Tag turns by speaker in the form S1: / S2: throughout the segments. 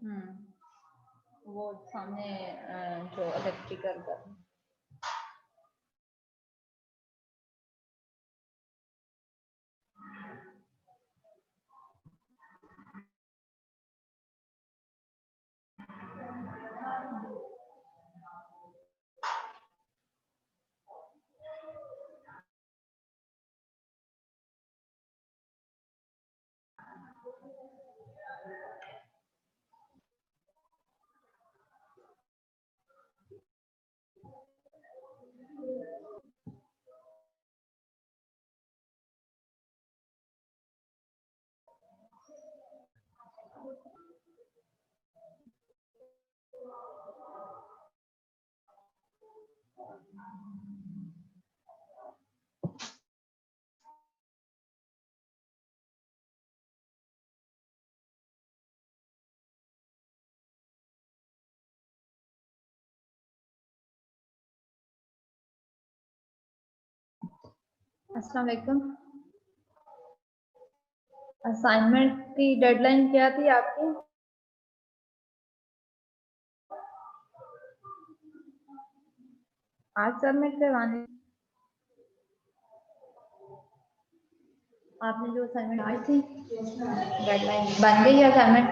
S1: वो सामने जो इलेक्ट्रिकल का अस्सलाम वालेकुम। असाइनमेंट की डेडलाइन क्या थी आपकी? आज सबमिट करवाने आपने जो असाइनमेंट आई थी डेडलाइन बन गई है असाइनमेंट?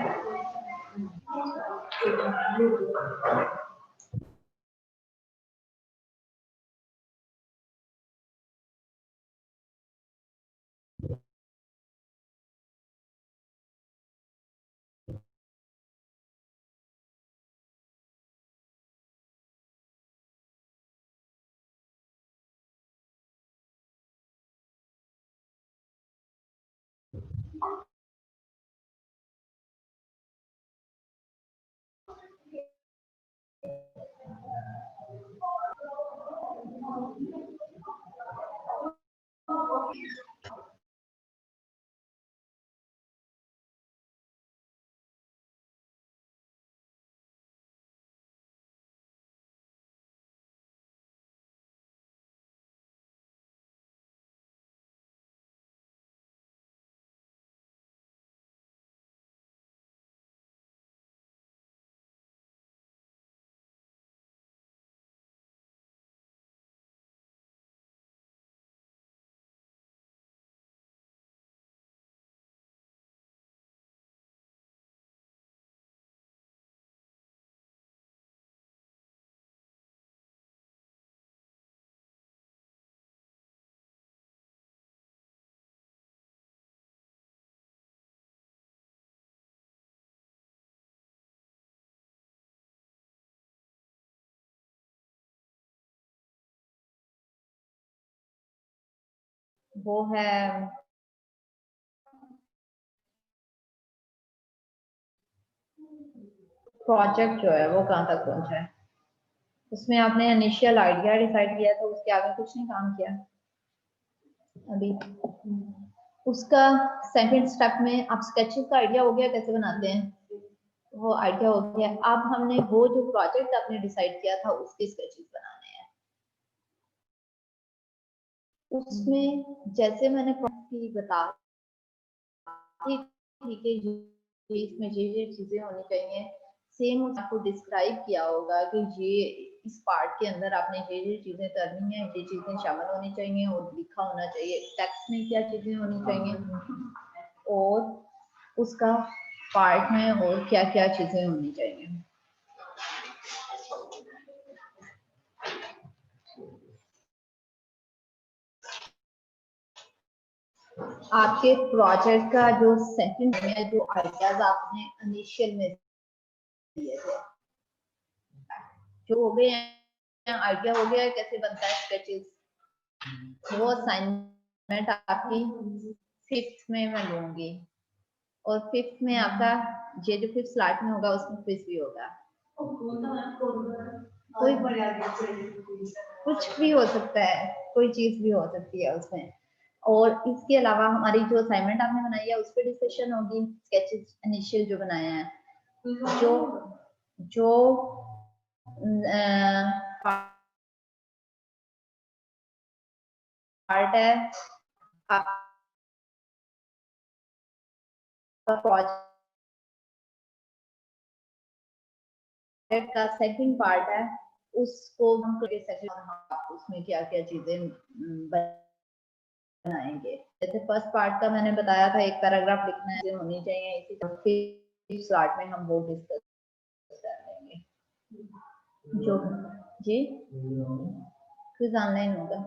S1: वो है प्रोजेक्ट जो है वो कहाँ तक पहुंचा है? उसमें आपने इनिशियल आइडिया डिसाइड किया था, उसके आगे कुछ नहीं काम किया अभी। उसका सेकंड स्टेप में आप स्केचेस का आइडिया हो गया कैसे बनाते हैं, वो आइडिया हो गया। अब हमने वो जो प्रोजेक्ट आपने डिसाइड किया था उसके स्केचेस बनाने हैं। उसमें जैसे मैंने की बता ठीक है, इसमें ये चीजें होनी चाहिए, सेम आपको डिस्क्राइब किया होगा कि ये इस पार्ट के अंदर आपने ये चीजें करनी है, ये चीजें शामिल होनी चाहिए और लिखा होना चाहिए टेक्स्ट में क्या चीजें होनी चाहिए और उसका पार्ट में और क्या क्या चीजें होनी चाहिए। आपके प्रोजेक्ट का जो सेकंड में जो आइडियाज आपने इनिशियल में दिए थे जो हो गए हैं, आइडिया हो गया है कैसे बनता है स्केचेस, वो असाइनमेंट आपकी फिफ्थ में मैं लूंगी और फिफ्थ में आपका ये जो फिफ्थ स्लाइड में होगा उसमें क्विज भी होगा। कोई कुछ भी हो सकता है, कोई चीज भी हो सकती है उसमें। और इसके अलावा हमारी जो असाइनमेंट आपने बनाई है उस पर डिस्कशन होगी, स्केचेस इनिशियल जो बनाए हैं, जो जो पार्ट है आपका प्रोजेक्ट का सेकंड पार्ट है, उसको हम उसमें क्या क्या चीजें बनाएंगे। जैसे फर्स्ट पार्ट का मैंने बताया था, एक पैराग्राफ लिखना है, होनी चाहिए, इसी तरह स्टार्ट में हम वो डिस्कस कर लेंगे। जो जी क्विज ऑनलाइन होगा।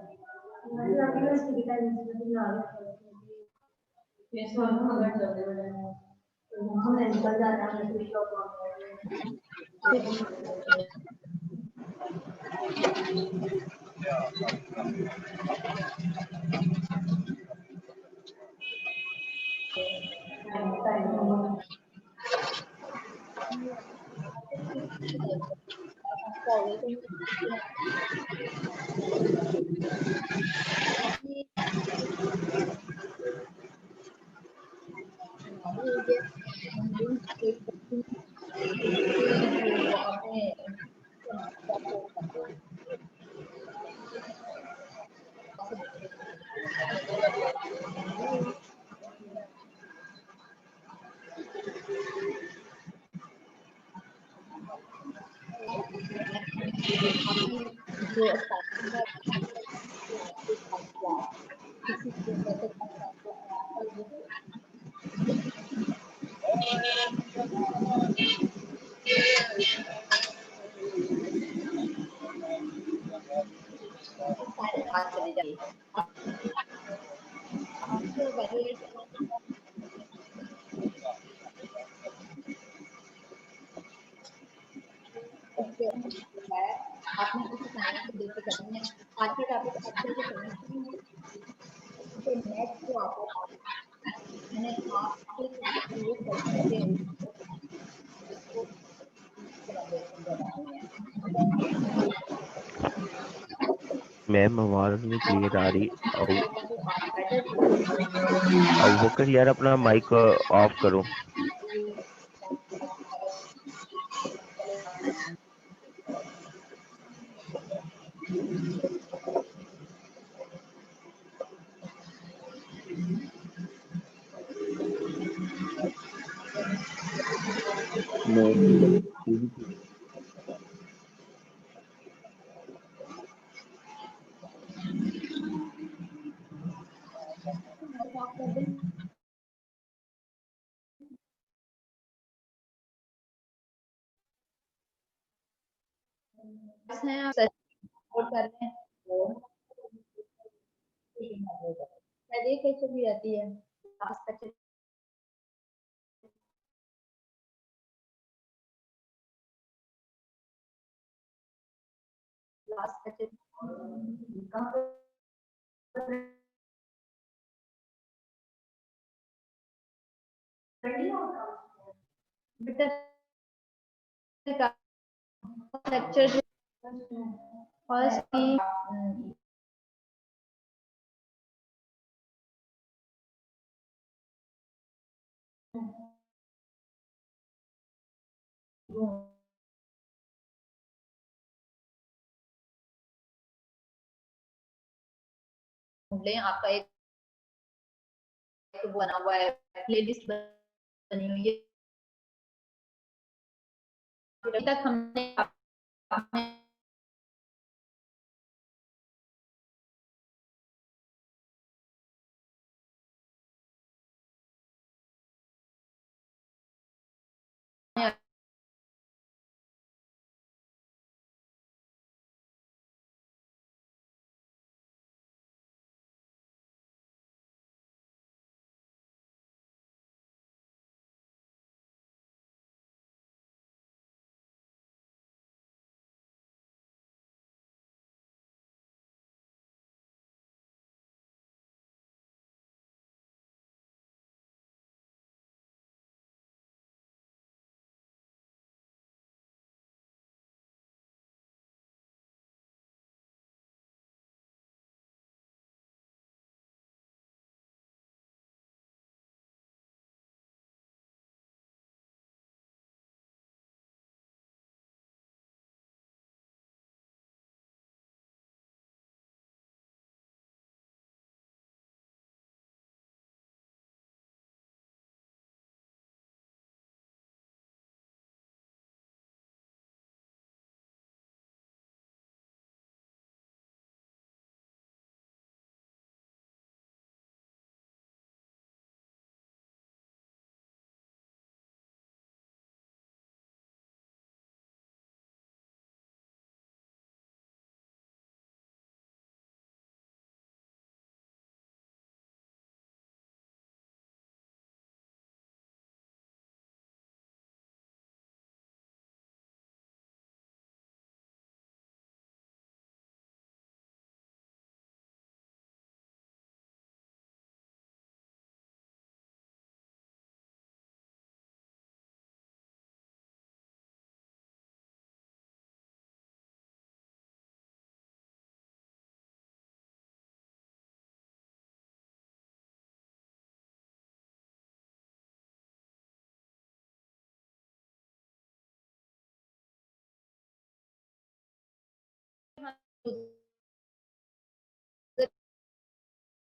S1: चली जाएगी। आपने किसी टाइम को देख के करनी है, आज के टॉपिक अच्छे से समझनी है, तो नेक्स्ट जो आपको मैंने आपके लिए करके
S2: मैम आवाज नहीं क्लियर आ रही। अब वो कर यार, अपना माइक ऑफ करो।
S1: कैसे भी रहती है लेक्चर फर्स्ट की आपका एक बना हुआ है, प्लेलिस्ट बनी हुई है। अभी तक हमने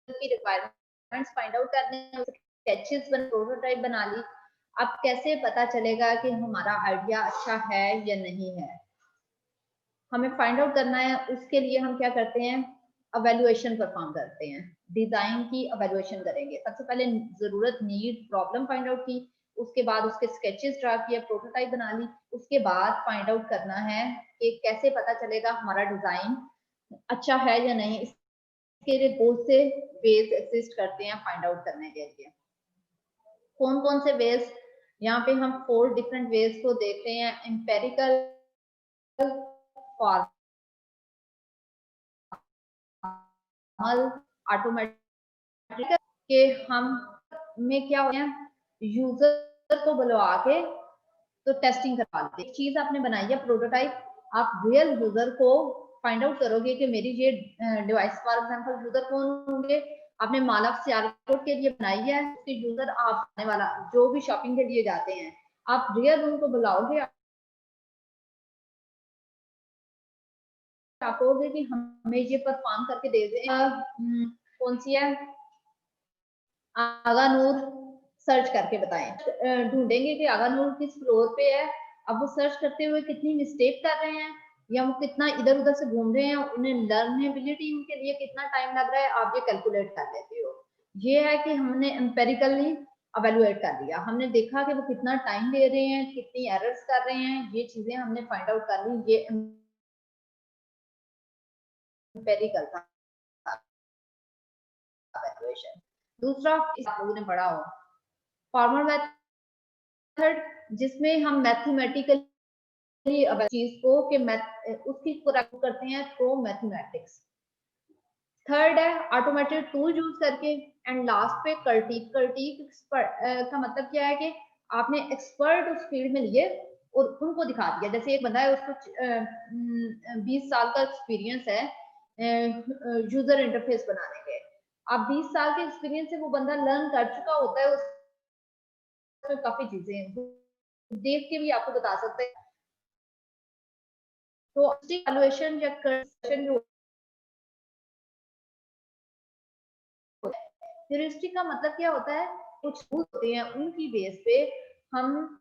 S1: की रिक्वायरमेंट्स फाइंड आउट करने हैं, स्केचेस प्रोटोटाइप बना ली। अब कैसे पता चलेगा कि हमारा आइडिया अच्छा है या नहीं है, हमें फाइंड आउट करना है। उसके लिए हम क्या करते हैं, अवेल्युएशन परफॉर्म करते हैं, डिजाइन की अवेल्युएशन करेंगे। सबसे पहले जरूरत, नीड, प्रॉब्लम फाइंड आउट की, उसके बाद उसके स्केचेस ड्रा किए, प्रोटोटाइप बना ली। उसके बाद फाइंड आउट करना है कि कैसे पता चलेगा हमारा डिजाइन अच्छा है या नहीं। इसके लिए बहुत से वेज एग्जिस्ट करते हैं फाइंड आउट करने के लिए। कौन कौन से वेज, यहाँ पे हम 4 डिफरेंट वेज को देख रहे हैं। Empirical, formal, automatic. के हम में क्या हो गया, यूजर को बुलवा के तो टेस्टिंग करवा लेते। एक चीज आपने बनाई है प्रोटोटाइप, आप रियल यूजर को फाइंड आउट करोगे कि मेरी ये डिवाइस, फॉर एग्जांपल यूजर कौन होंगे। आपने मालक सियालकोट के लिए बनाई है, उसके यूजर आप आने वाला जो भी शॉपिंग के लिए जाते हैं, आप रियल उनको बुलाओगे, आप कहोगे कि हमें ये परफॉर्म करके दे दें। कौन सी है, आगा नूर, सर्च करके बताएं। ढूंढेंगे कि आगा नूर किस फ्लोर पे है। अब वो सर्च करते हुए कितनी मिस्टेक कर रहे हैं या वो कितना इधर उधर से घूम रहे हैं, उन्हें लर्नेबिलिटी उनके लिए कितना टाइम लग रहा है, आप ये कैलकुलेट कर लेते हो। ये है कि हमने एम्पेरिकली अवेलुएट कर लिया, हमने देखा कि वो कितना टाइम ले रहे हैं, कितनी एरर्स कर रहे हैं, ये चीजें हमने फाइंड आउट कर ली। ये एम्पेरिकल था evaluation। दूसरा, इस आप लोगों ने पढ़ा हो, फॉर्मल मेथड, जिसमें हम मैथमेटिकली चीज को कि उसकी करेक्ट करते हैं थ्रू मैथमेटिक्स। थर्ड है ऑटोमेटेड टूल यूज करके। एंड लास्ट पे कर्टीक। का मतलब क्या है कि आपने एक्सपर्ट उस फील्ड में लिए और उनको दिखा दिया। जैसे एक बंदा है, उसको 20 साल का एक्सपीरियंस है यूजर इंटरफेस बनाने के। अब 20 साल के एक्सपीरियंस से वो बंदा लर्न कर चुका होता है, उसमें काफी चीजें देख के भी आपको बता सकते हैं। तो इवैल्यूएशन या करप्शन जो ह्यूरिस्टिक का मतलब क्या होता है, कुछ होते हैं उनकी बेस पे हम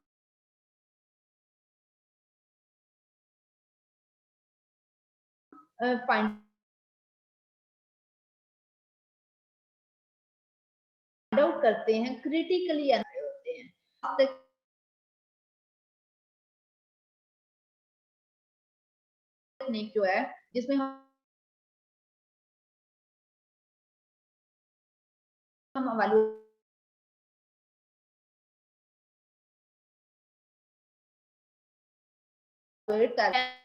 S1: फाइंड आउट करते हैं, क्रिटिकली होते हैं। टेक्निक जो है जिसमें हम evaluate करते हैं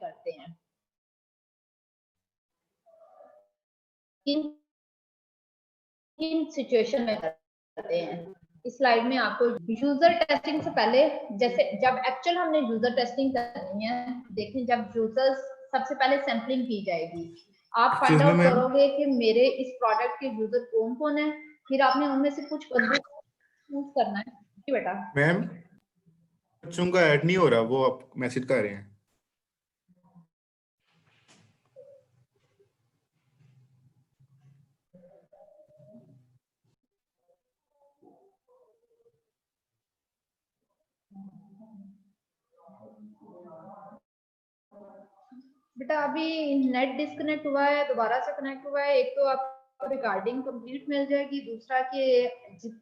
S1: करते हैं, किन सिचुएशन में करते हैं। इस स्लाइड में आपको यूजर टेस्टिंग से पहले, जैसे जब एक्चुअल हमने यूजर टेस्टिंग करनी है, देखें जब यूजर्स सबसे पहले सैंपलिंग की जाएगी, आप फाइंड आउट करोगे कि मेरे इस प्रोडक्ट के यूजर कौन कौन है, फिर आपने उनमें से कुछ बंदे चूज करना है। जी बेटा।
S3: मैम बच्चों का ऐड नहीं हो रहा, वो आप मैसेज कर रहे हैं।
S1: बेटा अभी नेट डिस्कनेक्ट हुआ है, दोबारा से कनेक्ट हुआ है। एक तो आपको रिकॉर्डिंग कंप्लीट मिल जाएगी, दूसरा कि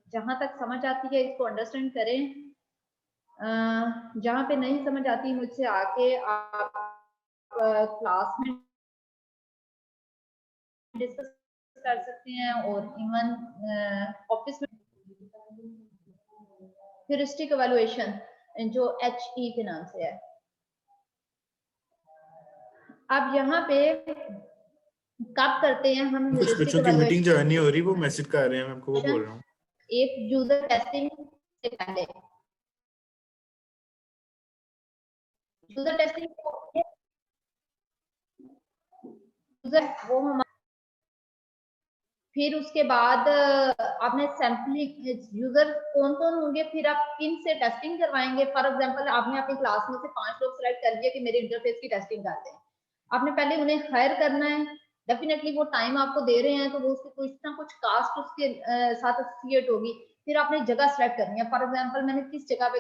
S1: जहां तक समझ आती है इसको अंडरस्टैंड करें, जहां पे नहीं समझ आती मुझसे आके आप क्लास में डिस्कस कर सकते हैं, और इवन ऑफिस में ह्यूरिस्टिक इवैल्यूएशन जो HE के नाम से है। अब यहाँ पे कब करते हैं हम
S3: कुछ बच्चों की मीटिंग ज्वाइन नहीं हो रही, वो मैसेज कर रहे हैं, मैं आपको वो बोल रहा हूँ।
S1: एक यूजर टेस्टिंग से पहले यूजर टेस्टिंग वो हम, फिर उसके बाद आपने सैंपलिंग यूजर कौन कौन होंगे, फिर आप किन से टेस्टिंग करवाएंगे। फॉर एग्जांपल आपने अपनी क्लास में से 5 लोग सिलेक्ट कर लिया कि मेरे इंटरफेस की टेस्टिंग कर दें, आपने पहले उन्हें हायर करना है, डेफिनेटली वो टाइम आपको दे रहे हैं तो वो उसकी कुछ ना कुछ कास्ट उसके साथ एसोसिएट होगी। फिर आपने जगह सिलेक्ट करनी है, फॉर एग्जांपल मैंने किस जगह पे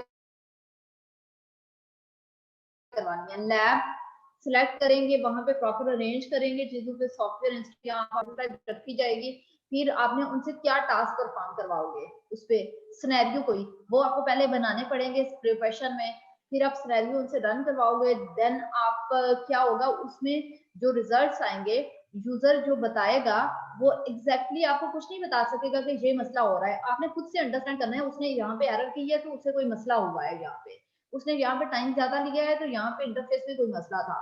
S1: करवानी है, लैब सिलेक्ट करेंगे, वहां पे प्रॉपर अरेंज करेंगे चीजों पे, सॉफ्टवेयर इंस्टॉल रखी जाएगी, फिर आपने उनसे क्या टास्क परफॉर्म करवाओगे, उस पे सिनेरियो कोई वो आपको पहले बनाने पड़ेंगे प्रिपरेशन में, फिर आप सिनेरियो उनसे रन करवाओगे। देन आप क्या होगा उसमें जो रिजल्ट्स आएंगे, यूजर जो बताएगा वो एग्जैक्टली आपको कुछ नहीं बता सकेगा कि ये मसला हो रहा है, आपने खुद से अंडरस्टैंड करना है। उसने यहाँ पे एरर की है तो उससे कोई मसला हुआ है, यहाँ पे उसने यहाँ पे टाइम ज्यादा लिया है तो यहाँ पे इंटरफेस में कोई मसला था।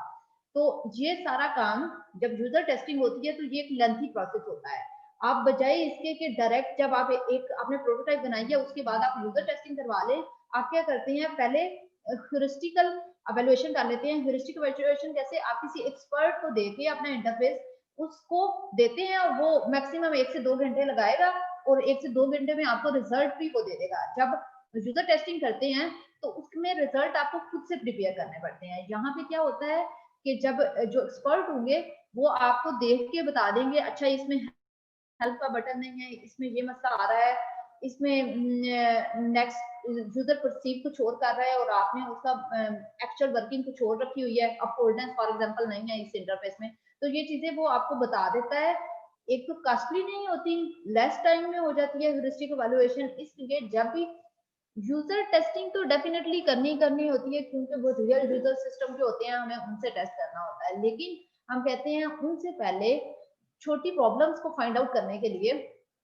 S1: तो ये सारा काम जब यूजर टेस्टिंग होती है तो ये एक लेंथी प्रोसेस होता है। आप बजाय इसके कि डायरेक्ट जब आप एक आपने प्रोटोटाइप बनाई है उसके बाद आप यूजर टेस्टिंग करवा लें, आप क्या करते हैं पहले ह्यूरिस्टिकल एवेल्युएशन कर लेते हैं। ह्यूरिस्टिक एवेल्युएशन कैसे, आप किसी एक्सपर्ट को देके अपना इंटरफेस उसको देते हैं और वो मैक्सिमम 1 से 2 घंटे लगाएगा और 1 से 2 घंटे में आपको रिजल्ट भी वो दे देगा। जब यूजर टेस्टिंग करते हैं तो उसमें रिजल्ट आपको खुद से प्रिपेयर करने पड़ते हैं। यहाँ पे क्या होता है कि जब जो एक्सपर्ट होंगे वो आपको देख के बता देंगे, अच्छा इसमें हेल्प का बटन नहीं है, इसमें ये मसला आ रहा है, इसमें नेक्स्ट यूजर परसीव कुछ और कर रहा है और आपने उसका एक्चुअल वर्किंग कुछ और रखी हुई है, अब फोल्डर फॉर एग्जांपल नहीं है इस इंटरफेस में, तो ये चीजें वो आपको बता देता है। एक तो कॉस्टली नहीं होती, लेस टाइम में हो जाती है ह्यूरिस्टिक इवैल्यूएशन। इसलिए जब भी यूजर टेस्टिंग तो डेफिनेटली करनी होती है क्योंकि वो रियल यूजर सिस्टम जो होते हैं हमें उनसे टेस्ट करना होता है, लेकिन हम कहते हैं उनसे पहले छोटी प्रॉब्लम्स को फाइंड आउट करने के लिए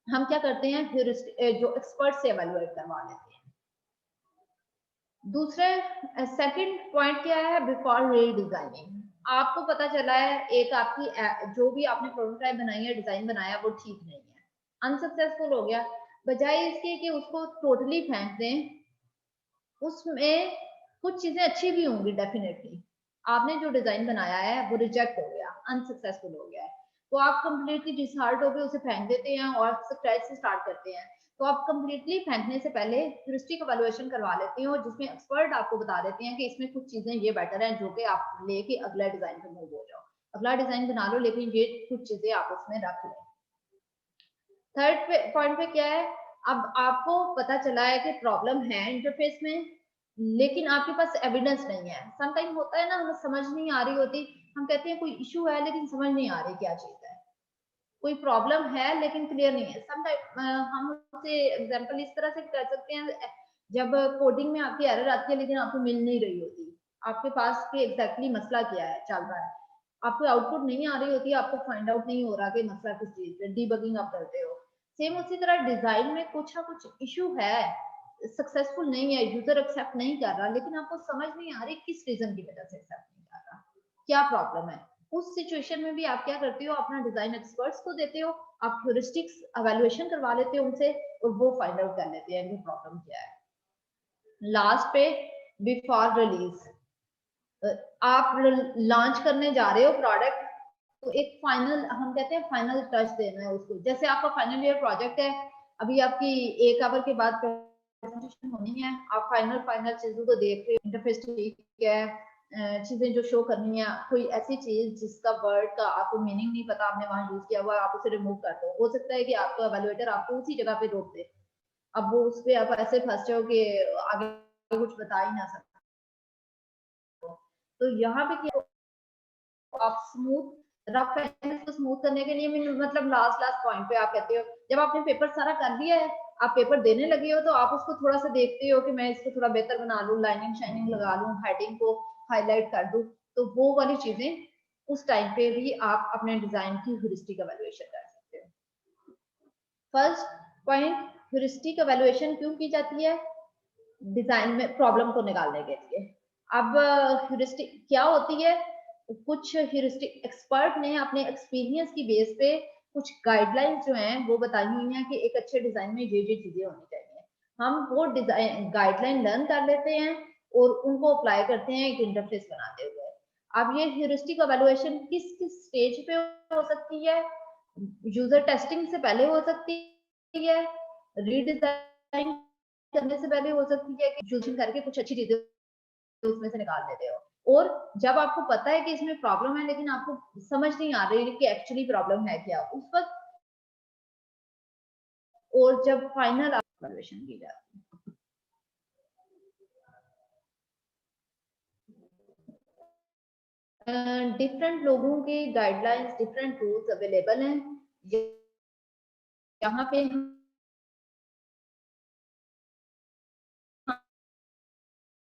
S1: हम क्या करते हैं, जो एक्सपर्ट से एवेल्युएट करवा लेते हैं। दूसरे सेकंड पॉइंट क्या है, बिफोर रीडिजाइनिंग। आपको पता चला है एक आपकी जो भी आपने प्रोटोटाइप बनाई है, डिजाइन बनाया, वो ठीक नहीं है, अनसक्सेसफुल हो गया, बजाय इसके कि उसको टोटली फेंक दें, उसमें कुछ चीजें अच्छी भी होंगी डेफिनेटली। आपने जो डिजाइन बनाया है वो रिजेक्ट हो गया, अनसक्सेसफुल हो गया है, तो आप कंप्लीटली डिसहार्ट हो गए उसे फेंक देते हैं और स्क्रैच से स्टार्ट करते हैं। तो आप कंप्लीटली फेंकने से पहले ह्यूरिस्टिक इवैल्यूएशन करवा लेते हो जिसमें एक्सपर्ट आपको बता देते हैं कि इसमें कुछ चीजें ये बेटर है, जो कि आप लेके अगला डिजाइन पे मूव हो जाओ, अगला डिजाइन बना लो लेकिन ये कुछ चीजें आप उसमें रख लें। थर्ड पॉइंट पे क्या है, अब आपको पता चला है कि प्रॉब्लम है इंटरफेस में लेकिन आपके पास एविडेंस नहीं है। समटाइम होता है ना, हमें समझ नहीं आ रही होती, हम कहते हैं कोई इशू है लेकिन समझ नहीं आ रही क्या चीज है, कोई प्रॉब्लम है लेकिन क्लियर नहीं है। समटाइम हम उससे एग्जांपल इस तरह से कर सकते हैं, जब कोडिंग में आपकी एरर आती है लेकिन आपको मिल नहीं रही होती, आपके पास के एग्जैक्टली मसला क्या है चल रहा है, आपको आउटपुट नहीं आ रही होती, आपको फाइंड आउट नहीं हो रहा कि मसला किस चीज है, डीबगिंग आप करते हो। सेम उसी तरह डिजाइन में कुछ ना कुछ इशू है, सक्सेसफुल नहीं है, यूजर एक्सेप्ट नहीं कर रहा, लेकिन आपको समझ नहीं आ रही किस रीजन की वजह से एक्सेप्ट नहीं कर रहा। क्या प्रॉब्लम है। उस सिचुएशन में भी आप क्या करते हो, अपना डिजाइन एक्सपर्ट्स को देते हो, आप ह्यूरिस्टिक्स एवेल्युएशन करवा लेते हो उनसे और वो फाइंड आउट कर लेते हैं कि प्रॉब्लम क्या है। लास्ट पे बिफोर रिलीज, आप लॉन्च करने जा रहे हो प्रोडक्ट, तो एक फाइनल, हम कहते हैं फाइनल टच देना है उसको। जैसे आपका फाइनल ईयर प्रोजेक्ट है, अभी आपकी 1 आवर के बाद प्रेजेंटेशन होनी है, आप फाइनल चीजों को देख रहे हो, इंटरफेस ठीक है, चीजें जो शो करनी है, कोई ऐसी चीज जिसका वर्ड का आपको मीनिंग नहीं पता, आपने वहां यूज किया हुआ, आप उसे रिमूव कर दो। हो सकता है कि आपका एवेल्युएटर आपको उसी जगह पे रोक दे, अब वो उस पे आप ऐसे फंस जाओ कि आगे कुछ बता ही ना सकते। तो यहाँ पे क्या, आप स्मूथ रफ एंड को स्मूथ करने के लिए मतलब लास्ट पॉइंट पे आप कहते हो, जब आपने पेपर सारा कर दिया है, आप पेपर देने लगे हो, तो आप उसको थोड़ा सा देखते हो कि मैं इसको थोड़ा बेहतर बना लूं, लाइनिंग शाइनिंग लगा लूं, हेडिंग को हाईलाइट कर दूं। तो वो वाली चीजें उस टाइम पे भी आप अपने डिजाइन की ह्यूरिस्टिक एवेल्युएशन कर सकते हो। फर्स्ट पॉइंट, ह्यूरिस्टिक एवेल्युएशन क्यों की जाती है, डिजाइन में प्रॉब्लम को निकालने के लिए। अब ह्यूरिस्टिक क्या होती है, कुछ ह्यूरिस्टिक एक्सपर्ट ने अपने एक्सपीरियंस की बेस पे कुछ गाइडलाइंस जो हैं वो बताई हुई हैं कि एक अच्छे डिजाइन में ये चीजें होनी चाहिए। हम वो डिजाइन गाइडलाइन लर्न कर लेते हैं और उनको अप्लाई करते हैं एक इंटरफेस बनाते हुए। अब ये ह्यूरिस्टिक एवेल्युएशन किस किस स्टेज पे हो सकती है, यूजर टेस्टिंग से पहले हो सकती है, रीडिजाइन करने से पहले हो सकती है, कि यूजिंग करके कुछ अच्छी चीजें उसमें से निकाल देते हो, और जब आपको पता है कि इसमें प्रॉब्लम है लेकिन आपको समझ नहीं आ रही कि एक्चुअली प्रॉब्लम है क्या उस वक्त, और जब फाइनल एवेल्युएशन की जाती है। डिफरेंट लोगों के गाइडलाइंस, डिफरेंट रूल्स अवेलेबल हैं। यहाँ पे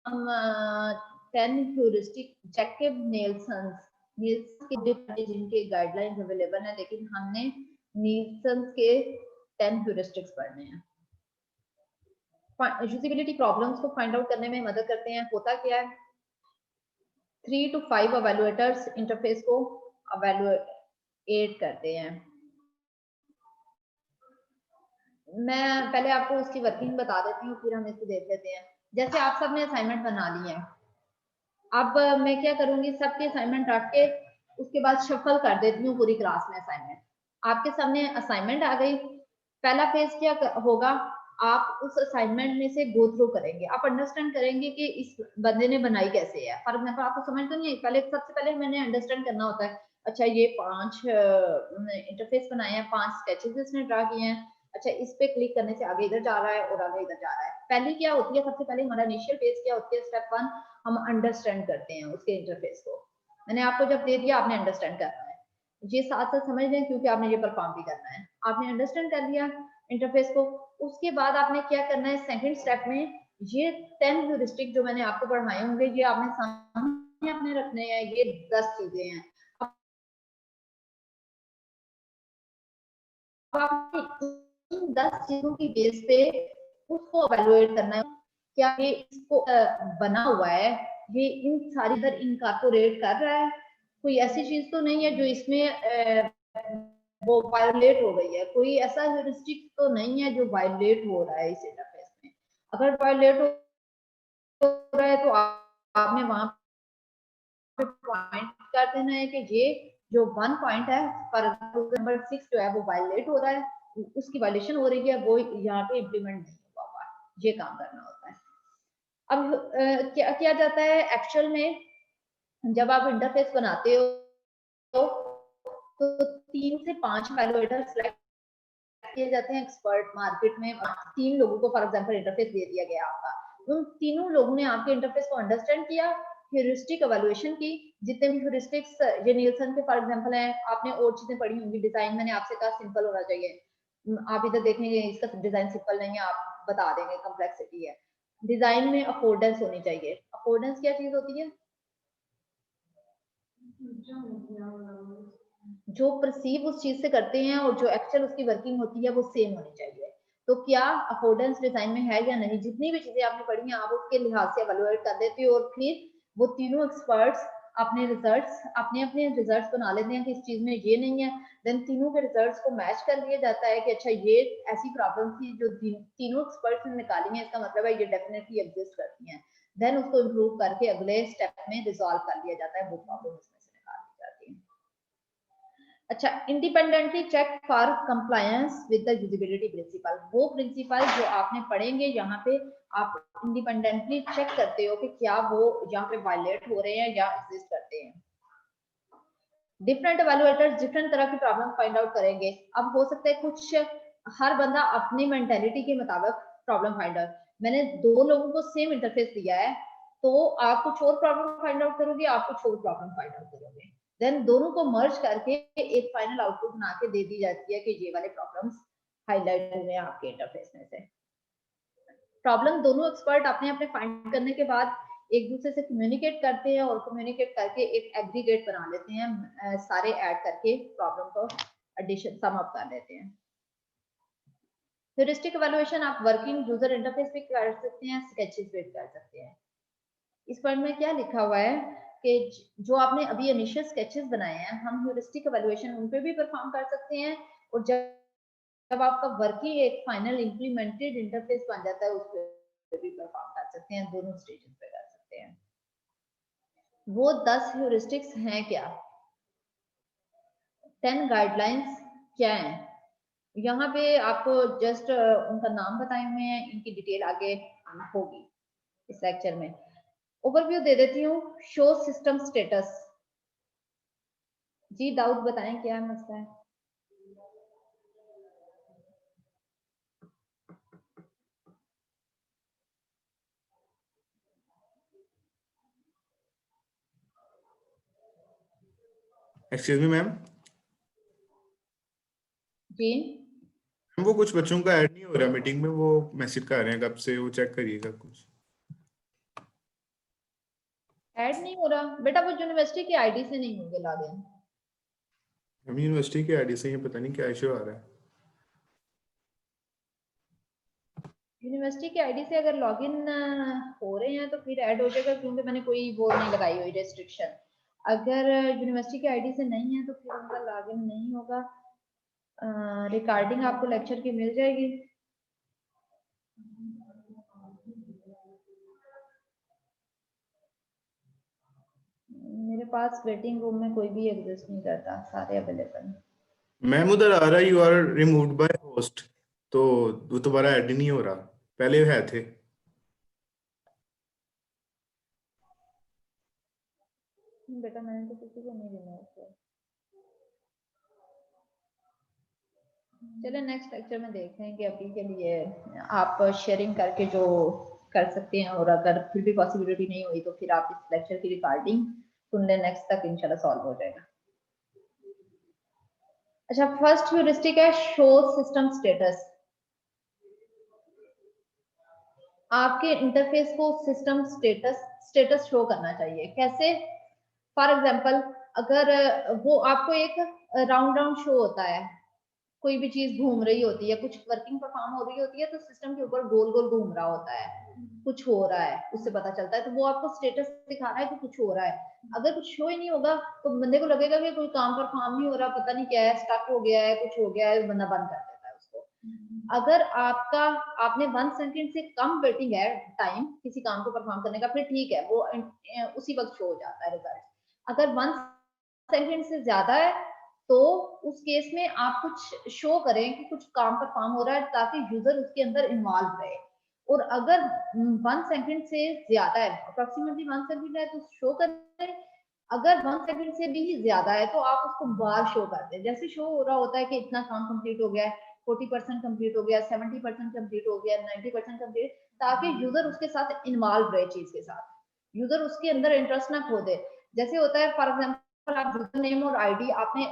S1: हम 10 ह्यूरिस्टिक जैकब नेल्सन के डिफरेंट जिनके गाइडलाइंस अवेलेबल हैं, लेकिन हमने नील्सन के 10 ह्यूरिस्टिक्स पढ़ने हैं। यूजिबिलिटी प्रॉब्लम्स को फाइंड आउट करने में मदद करते हैं। होता क्या है, 3 to 5 एवेल्युएटर्स इंटरफेस को एवेल्युएट करते हैं। मैं पहले आपको उसकी वर्किंग बता देती हूँ, फिर हम इसको देख लेते हैं। जैसे आप सबने असाइनमेंट बना ली है, अब मैं क्या करूंगी, सबके असाइनमेंट रख के उसके बाद शफल कर देती हूँ पूरी क्लास में असाइनमेंट। आपके सामने असाइनमेंट आ गई, पहला फेज क्या होगा, आप उस असाइनमेंट में से गो थ्रू करेंगे, आप अंडरस्टैंड करेंगे कि इस बंदे ने बनाई कैसे है। फॉर एग्जाम्पल आपको समझ तो नहीं है, पहले सबसे पहले मैंने अंडरस्टैंड करना होता है, अच्छा ये 5 इंटरफेस बनाए हैं, 5 स्केचेस इसने ड्रा किए हैं, अच्छा इस पे क्लिक करने से आगे इधर जा रहा है और आगे इधर जा रहा है। पहली क्या होती है, सबसे पहले हमारा इनिशियल फेज क्या होती है, स्टेप 1, हम अंडरस्टैंड करते हैं उसके इंटरफेस को। मैंने आपको जब दे दिया, आपने अंडरस्टैंड करना है, ये साथ साथ समझ लें क्योंकि आपने ये परफॉर्म भी करना है। आपने अंडरस्टैंड कर लिया इंटरफेस को, उसके बाद आपने क्या करना है, सेकंड स्टेप में ये 10 ह्यूरिस्टिक जो मैंने आपको पढ़ाए होंगे, ये आपने सामने अपने रखने हैं, ये 10 चीजें हैं। इन 10 चीजों की बेस पे उसको एवेलुएट करना है, क्या ये इसको बना हुआ है, ये इन सारी इधर इनकॉर्पोरेट कर रहा है, कोई ऐसी चीज तो नहीं है जो इसमें वो वायलेट हो गई है, कोई ऐसा ह्यूरिस्टिक तो नहीं है जो वायलेट हो रहा है इस इंटरफेस में। अगर वायलेट हो रहा है तो आपने वहां पे पॉइंट कर देना है कि ये जो 1 पॉइंट है, फॉर नंबर 6 जो है वो वायलेट हो रहा है, उसकी वायलेशन हो रही है, वो यहाँ पे इम्प्लीमेंट नहीं हुआ, ये काम करना होता है। अब क्या किया जाता है एक्चुअल में, जब आप इंटरफेस बनाते हो तो 3 से 5 एवेलुएटर सेलेक्ट किए जाते हैं एक्सपर्ट मार्केट में। 3 लोगों को फॉर एग्जांपल इंटरफेस दे दिया गया आपका, उन तीनों लोगों ने आपके इंटरफेस को अंडरस्टैंड किया, ह्यूरिस्टिक एवेलुएशन की, जितने भी ह्यूरिस्टिक्स ये नील्सन के फॉर एग्जांपल हैं, आपने और चीजें पढ़ी होंगी। डिजाइन मैंने आपसे कहा सिंपल होना चाहिए, आप इधर देखेंगे इसका डिजाइन सिंपल नहीं है, आप बता देंगे कॉम्प्लेक्सिटी है। डिजाइन में अफोर्डेंस होनी चाहिए। अफोर्डेंस क्या चीज होती है, जो परसीव उस चीज से करते हैं और जो एक्चुअल उसकी वर्किंग होती है वो सेम होनी चाहिए। तो क्या अफोर्डेंस डिजाइन में है या नहीं, जितनी भी चीजें आपने पढ़ी हैं आप उसके लिहाज से एवेलुएट कर देते हो, और फिर वो तीनों एक्सपर्ट्स अपने रिजल्ट्स अपने रिजल्ट्स बना लेते हैं कि इस चीज में ये नहीं है, देन तीनों के रिजल्ट्स को मैच कर लिया जाता है कि अच्छा ये ऐसी प्रॉब्लम थी जो तीनों एक्सपर्ट्स ने निकाली है, इसका मतलब है ये डेफिनेटली एग्जिस्ट करती हैं, देन उसको इम्प्रूव करके अगले स्टेप में रिजॉल्व कर लिया जाता है, वो प्रॉब्लम इसमें से निकाल दी जाती है। अच्छा, independently check for compliance with the usability principle, वो प्रिंसिपल जो आपने पढ़ेंगे यहाँ पे आप इंडिपेंडेंटली चेक करते हो कि क्या वो यहाँ पे वायलेट हो रहे हैं या एग्जिस्ट करते हैं। डिफरेंट एवेलुएटर्स डिफरेंट तरह की प्रॉब्लम फाइंड आउट करेंगे। अब हो सकता है कुछ हर बंदा अपनी मेंटेलिटी के मुताबिक प्रॉब्लम फाइंड आउट, मैंने दो लोगों को सेम इंटरफेस दिया है तो आप कुछ और प्रॉब्लम फाइंड आउट करोगे, आप कुछ और प्रॉब्लम फाइंड आउट करोगे, देन दोनों को मर्ज करके एक फाइनल आउटपुट बना के दे दी जाती है कि ये वाले प्रॉब्लम्स हाईलाइट हुए हैं आपके इंटरफेस में से। प्रॉब्लम दोनों एक्सपर्ट अपने अपने फाइंड करने के बाद एक दूसरे से कम्युनिकेट करते हैं और कम्युनिकेट करके एक एग्रीगेट बना लेते हैं, सारे ऐड करके प्रॉब्लम को एडिशन सम अप कर लेते हैं। ह्यूरिस्टिक इवैल्यूएशन आप वर्किंग यूजर इंटरफेस पे कर सकते हैं, स्केचेस पे कर सकते हैं। इस पॉइंट में क्या लिखा हुआ है कि जो आपने अभी इनिशियल स्केचेस बनाए हैं हम ह्यूरिस्टिक इवैल्यूएशन उन पे भी परफॉर्म कर सकते हैं, और जब आपका वर्किंग एक फाइनल इंप्लीमेंटेड इंटरफेस बन जाता है उस पे भी परफॉर्म कर सकते हैं, दोनों स्टेजेस पे कर सकते हैं। वो 10 ह्यूरिस्टिक्स हैं क्या, 10 गाइडलाइंस क्या हैं, यहाँ पे आपको जस्ट उनका नाम बताए हुए हैं, इनकी डिटेल आगे होगी इस लेक्चर में। ओवरव्यू दे देती हूँ। शो सिस्टम स्टेटस, जी दाऊद बताएं क्या मसला है।
S3: एक्सक्यूज मी मैम,
S1: जी
S3: वो कुछ बच्चों का ऐड नहीं हो रहा मीटिंग में, वो मैसेज कर रहे हैं कब से, वो चेक करिएगा कुछ।
S1: ऐड नहीं हो रहा बेटा, वो यूनिवर्सिटी की आईडी से नहीं होंगे लॉगिन।
S3: हम यूनिवर्सिटी की आईडी से ही पता नहीं क्या इशू आ रहा है।
S1: यूनिवर्सिटी की आईडी से अगर लॉगिन हो रहे हैं तो फिर ऐड हो जाएगा, क्योंकि मैंने कोई वो नहीं लगाई हुई रेस्ट्रिक्शन। अगर यूनिवर्सिटी की आईडी से नहीं है तो फिर उनका लॉगिन नहीं होगा। रिकॉर्डिंग आपको लेक्चर की मिल जाएगी। मेरे पास वेटिंग रूम में कोई भी एग्जिस्ट नहीं करता, सारे अवेलेबल हैं।
S3: मैम उधर आ रहा you are removed by host, तो वो दोबारा ऐड नहीं हो रहा, पहले है थे।
S1: बेटा मैंने तो किसी को नहीं रिमूव किया। चलिए नेक्स्ट लेक्चर में देखेंगे, अभी के लिए आप शेयरिंग करके जो कर सकते हैं, और अगर फिर भी पॉसिबिलिटी नहीं हुई तो फिर आप इस लेक्चर की रिकॉर्डिंग सुन लें, नेक्स्ट तक इंशाल्लाह सॉल्व हो जाएगा। अच्छा, फर्स्ट ह्यूरिस्टिक है शो सिस्टम स्टेटस। आपके इंटरफेस को सिस्टम स्टेटस शो करना चाहिए। कैसे? फॉर एग्जांपल अगर वो आपको एक राउंड शो होता है, कोई भी चीज घूम रही होती है, कुछ वर्किंग परफॉर्म हो रही होती है तो सिस्टम के ऊपर गोल गोल घूम रहा होता है, कुछ हो रहा है उससे पता चलता है, तो वो आपको स्टेटस दिखा रहा है कि कुछ हो रहा है। अगर कुछ शो ही नहीं होगा तो बंदे को लगेगा कि कोई काम परफॉर्म नहीं हो रहा, पता नहीं क्या है, स्टक हो गया है, कुछ हो गया है, बंदा बंद कर देता है उसको। अगर आपने 1 सेकंड से कम वेटिंग है टाइम किसी काम को परफॉर्म करने का, फिर ठीक है, वो उसी वक्त शो हो जाता है रिजल्ट। अगर 1 सेकंड से ज्यादा है तो उस केस में आप कुछ शो करें कि कुछ काम परफॉर्म हो रहा है, ताकि यूजर उसके अंदर इन्वॉल्व रहे। और अगर 1 सेकंड से ज्यादा है, अप्रोक्सीमेटली 1 सेकंड है तो शो करें। अगर 1 सेकंड से भी ज्यादा है तो आप उसको बार शो कर दें, जैसे शो हो रहा होता है कि इतना काम कंप्लीट हो गया है, 40% कंप्लीट हो गया, 70% कंप्लीट हो गया, 90% कंप्लीट, ताकि यूजर उसके साथ इन्वॉल्व रहे, चीज के साथ यूजर उसके अंदर इंटरेस्ट ना खो दे। जैसे होता है फॉर एग्जांपल आप यूजर नेम और आईडी आपने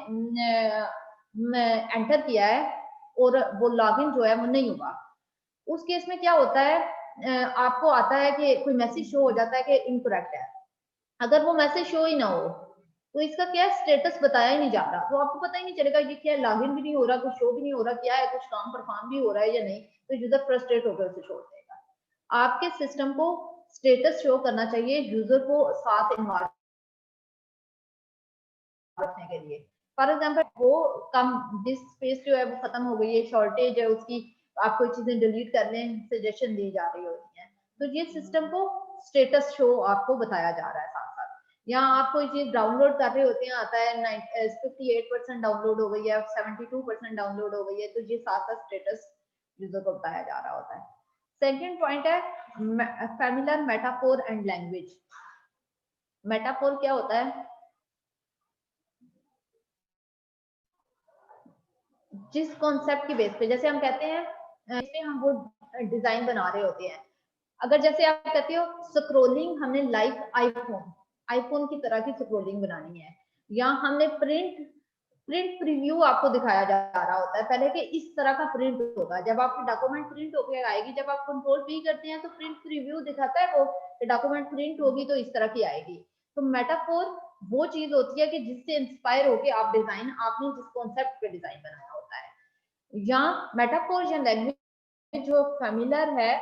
S1: एंटर किया है और वो लॉगिन जो है वो नहीं हुआ, उस केस में क्या होता है, आपको आता है कि कोई मैसेज शो हो जाता है कि इनकरेक्ट है। अगर वो मैसेज शो ही ना हो तो इसका क्या स्टेटस बताया ही नहीं जा रहा, तो आपको पता ही नहीं चलेगा ये क्या, लॉगिन भी नहीं हो रहा, कुछ शो भी नहीं हो रहा, क्या है, कुछ काम परफॉर्म भी हो रहा है या नहीं, तो यूजर फ्रस्ट्रेट होकर उसे छोड़ देगा। आपके सिस्टम को स्टेटस शो करना चाहिए, यूजर को साथ इन्वॉल्व रखने के लिए। फॉर एग्जाम्पल वो कम डिस्क स्पेस जो है वो खत्म हो गई है, शॉर्टेज है उसकी, आप कोई चीजें डिलीट कर लें, सजेशन दी जा रही होती है, तो ये सिस्टम को स्टेटस शो आपको बताया जा रहा है साथ साथ। या आप कोई चीज डाउनलोड कर रहे होते हैं, आता है 58% डाउनलोड हो गई है, 72% डाउनलोड हो गई है, तो ये साथ साथ स्टेटस यूजर को बताया जा रहा होता है। सेकेंड पॉइंट है familiar metaphor and language. Metaphor क्या होता है? जिस कॉन्सेप्ट की बेस पे, जैसे हम कहते हैं इसमें हम वो डिजाइन बना रहे होते हैं, अगर जैसे आप कहते हो स्क्रोलिंग हमने लाइक आईफोन की तरह की स्क्रोलिंग बनानी है, या हमने प्रिंट प्रीव्यू आपको दिखाया जा रहा होता है पहले कि इस तरह का प्रिंट होगा, जब आपकी डॉक्यूमेंट प्रिंट होकर आएगी, जब आप कंट्रोल पी करते हैं तो प्रिंट प्रीव्यू दिखाता है वो डॉक्यूमेंट प्रिंट होगी तो इस तरह की आएगी। तो मेटाफोर वो चीज होती है कि जिससे इंस्पायर होके आप डिजाइन, आपने जिस कॉन्सेप्ट पे डिजाइन बनाया होता है। या मेटाफोर या लैंग्वेज जो फैमिलियर है,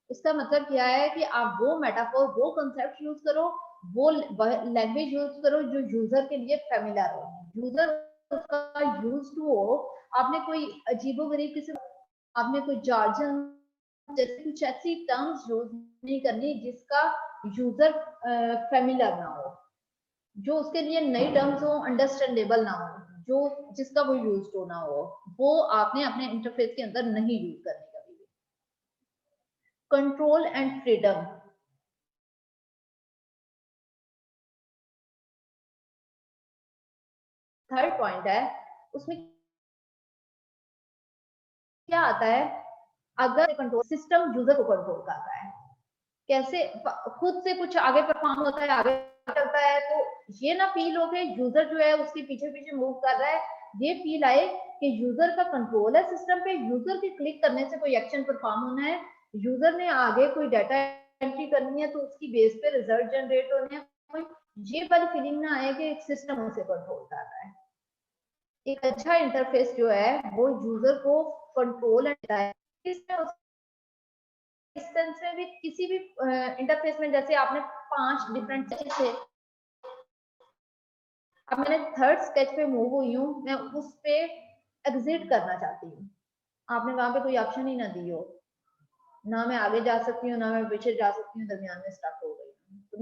S1: इसका मतलब क्या है कि आप वो मेटाफोर, वो कॉन्सेप्ट यूज करो, वो लैंग्वेज यूज करो जो यूजर के लिए फैमिलियर हो, यूजर उसका यूज टू हो। आपने कोई अजीबोगरीब किसी, आपने कोई जार्जन जैसे कुछ ऐसी टर्म्स यूज नहीं करनी जिसका यूजर फैमिलियर ना हो, जो उसके लिए नई टर्म्स हो, अंडरस्टैंडेबल ना हो, जो जिसका वो यूज टू ना हो, वो आपने अपने इंटरफेस के अंदर नहीं यूज करनी कभी भी। Control and freedom. Third point है, उसमें क्या आता है, अगर कंट्रोल सिस्टम यूजर को कंट्रोल करता है, कैसे खुद से कुछ आगे परफॉर्म होता है, आगे चलता है, तो ये ना फील हो के यूजर जो है उसके पीछे पीछे मूव कर रहा है, ये फील आए कि यूजर का कंट्रोल है सिस्टम पे, यूजर के क्लिक करने से कोई एक्शन परफॉर्म होना है, यूजर ने आगे कोई डाटा एंट्री करनी है तो उसकी बेस पे रिजल्ट जनरेट होने हैं, कोई ये वाली फीलिंग ना आए कि सिस्टम उसे कंट्रोल कर रहा है। एक अच्छा इंटरफेस जो है वो यूजर को कंट्रोल देता है। इस सेंस में भी किसी भी इंटरफेस में, जैसे आपने 5 डिफरेंट थे, अब मैंने थर्ड स्केच पे मूव हुई हूँ, मैं उस पे एग्जिट करना चाहती हूँ, आपने वहां पे कोई ऑप्शन ही ना दी हो, ना मैं आगे जा सकती हूँ ना मैं पीछे जा सकती हूँ, दरमियान में स्टक हो गई, तो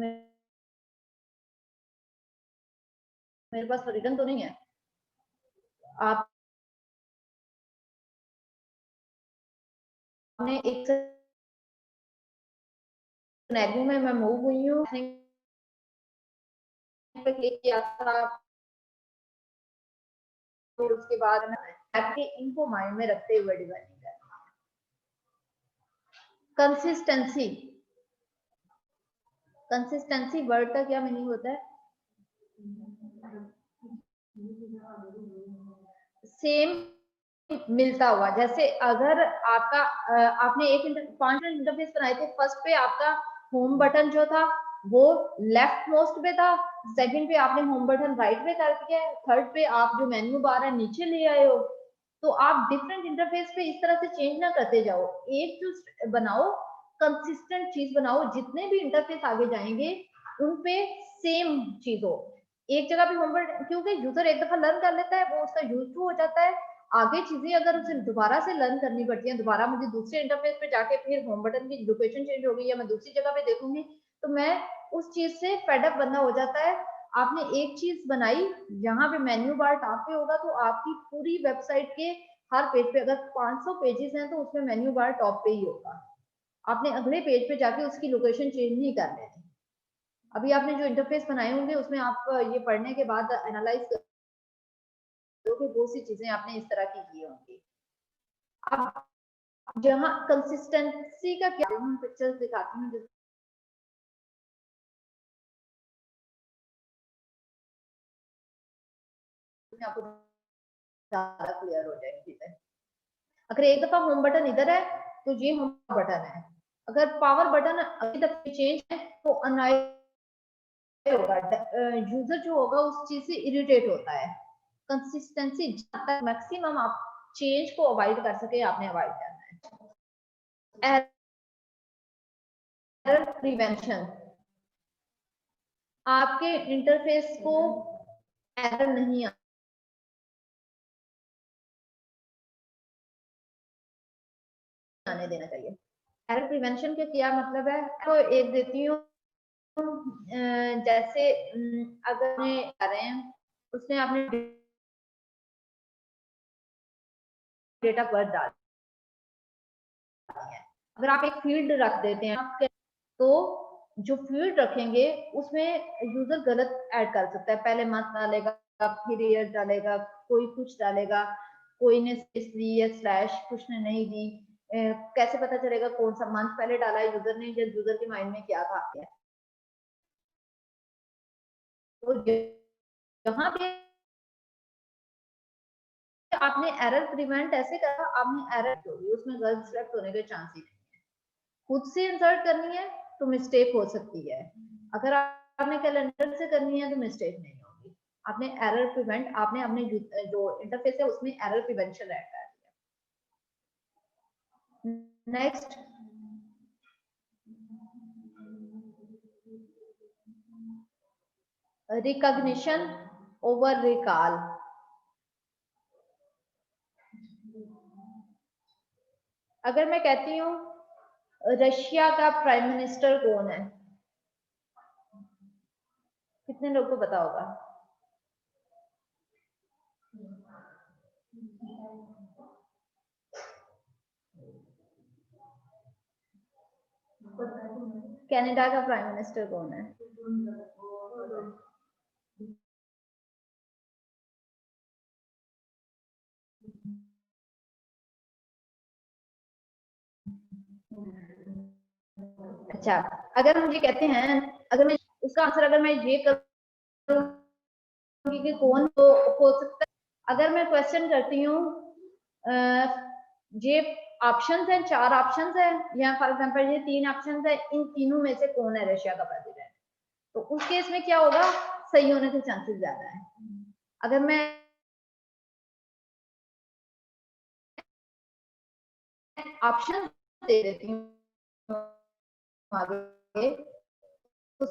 S1: मेरे पास फ्रीडम तो नहीं है। आपने एक सिनेरियो में मैं मूव हुई हूँ, पे क्लिक किया था, फिर उसके बाद आपके इनको माइंड में रखते हुए डिजाइनिंग करना। कंसिस्टेंसी, कंसिस्टेंसी वर्ड का क्या मीनिंग होता है? सेम, मिलता हुआ। जैसे अगर आपका आपने 5 इंटरफेस बनाए थे, फर्स्ट पे आपका होम बटन जो था वो लेफ्ट मोस्ट पे था, सेकंड पे आपने होम बटन राइट पे कर दिया, थर्ड पे आप जो मेन्यू बार है नीचे ले आए हो, तो आप डिफरेंट इंटरफेस पे इस तरह से चेंज ना करते जाओ, एक जो बनाओ, कंसिस्टेंट चीज बनाओ, जितने भी इंटरफेस आगे जाएंगे उन पे सेम चीज हो। एक जगह पे होम बटन, क्योंकि यूजर एक दफा लर्न कर लेता है, वो उसका यूज टू हो जाता है, आगे चीजें अगर उसे दोबारा से लर्न करनी पड़ती है, दोबारा मुझे दूसरे इंटरफेस पे जाके फिर होम बटन की लोकेशन चेंज हो गई या मैं दूसरी जगह पे देखूंगी, तो मैं उस चीज से फेडअप बनना हो जाता है। आपने एक चीज बनाई, यहाँ पे मेन्यू बार टॉप पे होगा, तो आपकी पूरी वेबसाइट के हर पेज पे, अगर 500 पेजेस हैं तो उसमें मेन्यू बार टॉप पे ही होगा, आपने अगले पेज पे जाके उसकी लोकेशन चेंज नहीं कर लेनी। अभी आपने जो इंटरफेस बनाए होंगे उसमें आप ये पढ़ने के बाद एनालाइज करोगे, बहुत सी चीजें आपने इस तरह की की होंगी। अब जहाँ कंसिस्टेंसी का क्या, हम पिक्चर्स दिखाती हूँ आपको ज्यादा क्लियर हो जाएगी चीजें। अगर एक दफा होम बटन इधर है तो ये होम बटन है, अगर पावर बटन अभी तक चेंज है तो अनआइड होगा, यूजर जो होगा उस चीज से इरिटेट होता है। कंसिस्टेंसी जब तक मैक्सिमम आप चेंज को अवॉइड कर सके आपने अवॉइड करना है। एरर प्रिवेंशन, आपके इंटरफेस को एरर नहीं आने देना चाहिए। एरर प्रिवेंशन का क्या मतलब है, तो एक देती हूँ जैसे अगर मैं कर रहे हैं उसने आपने डेट ऑफ बर्थ डाल है, अगर आप एक फील्ड रख देते हैं तो जो फील्ड रखेंगे उसमें यूजर गलत ऐड कर सकता है, पहले मंथ डालेगा फिर ईयर डालेगा, कोई कुछ डालेगा, कोई ने स्पेस दी या स्लैश कुछ ने नहीं दी, कैसे पता चलेगा कौन सा मंथ पहले डाला है यूजर ने, या यूजर के माइंड में क्या था। तो यहाँ पे आपने एरर प्रिवेंट ऐसे करा, आपने एरर होगी उसमें गलत सिलेक्ट होने के चांस ही नहीं है। खुद से इंसर्ट करनी है तो मिस्टेक हो सकती है, अगर आपने कैलेंडर से करनी है तो मिस्टेक नहीं होगी। आपने एरर प्रिवेंट, आपने अपने जो इंटरफेस है उसमें एरर प्रिवेंशन ऐड कर दिया। Next recognition over recall. अगर मैं कहती हूँ रशिया का प्राइम मिनिस्टर कौन है, कितने लोग को पता होगा? कनाडा का प्राइम मिनिस्टर कौन है? अच्छा, अगर हम ये कहते हैं, अगर मैं उसका आंसर अगर मैं ये करूंगी कि कौन तो हो सकता है, अगर मैं क्वेश्चन करती हूँ ये ऑप्शंस हैं, 4 ऑप्शंस हैं या फॉर एग्जांपल ये 3 ऑप्शंस हैं, इन तीनों में से कौन है रशिया का प्रेसिडेंट, तो उस केस में क्या होगा, सही होने के चांसेस ज्यादा है। अगर मैं ऑप्शन दे देती हूँ आगे तो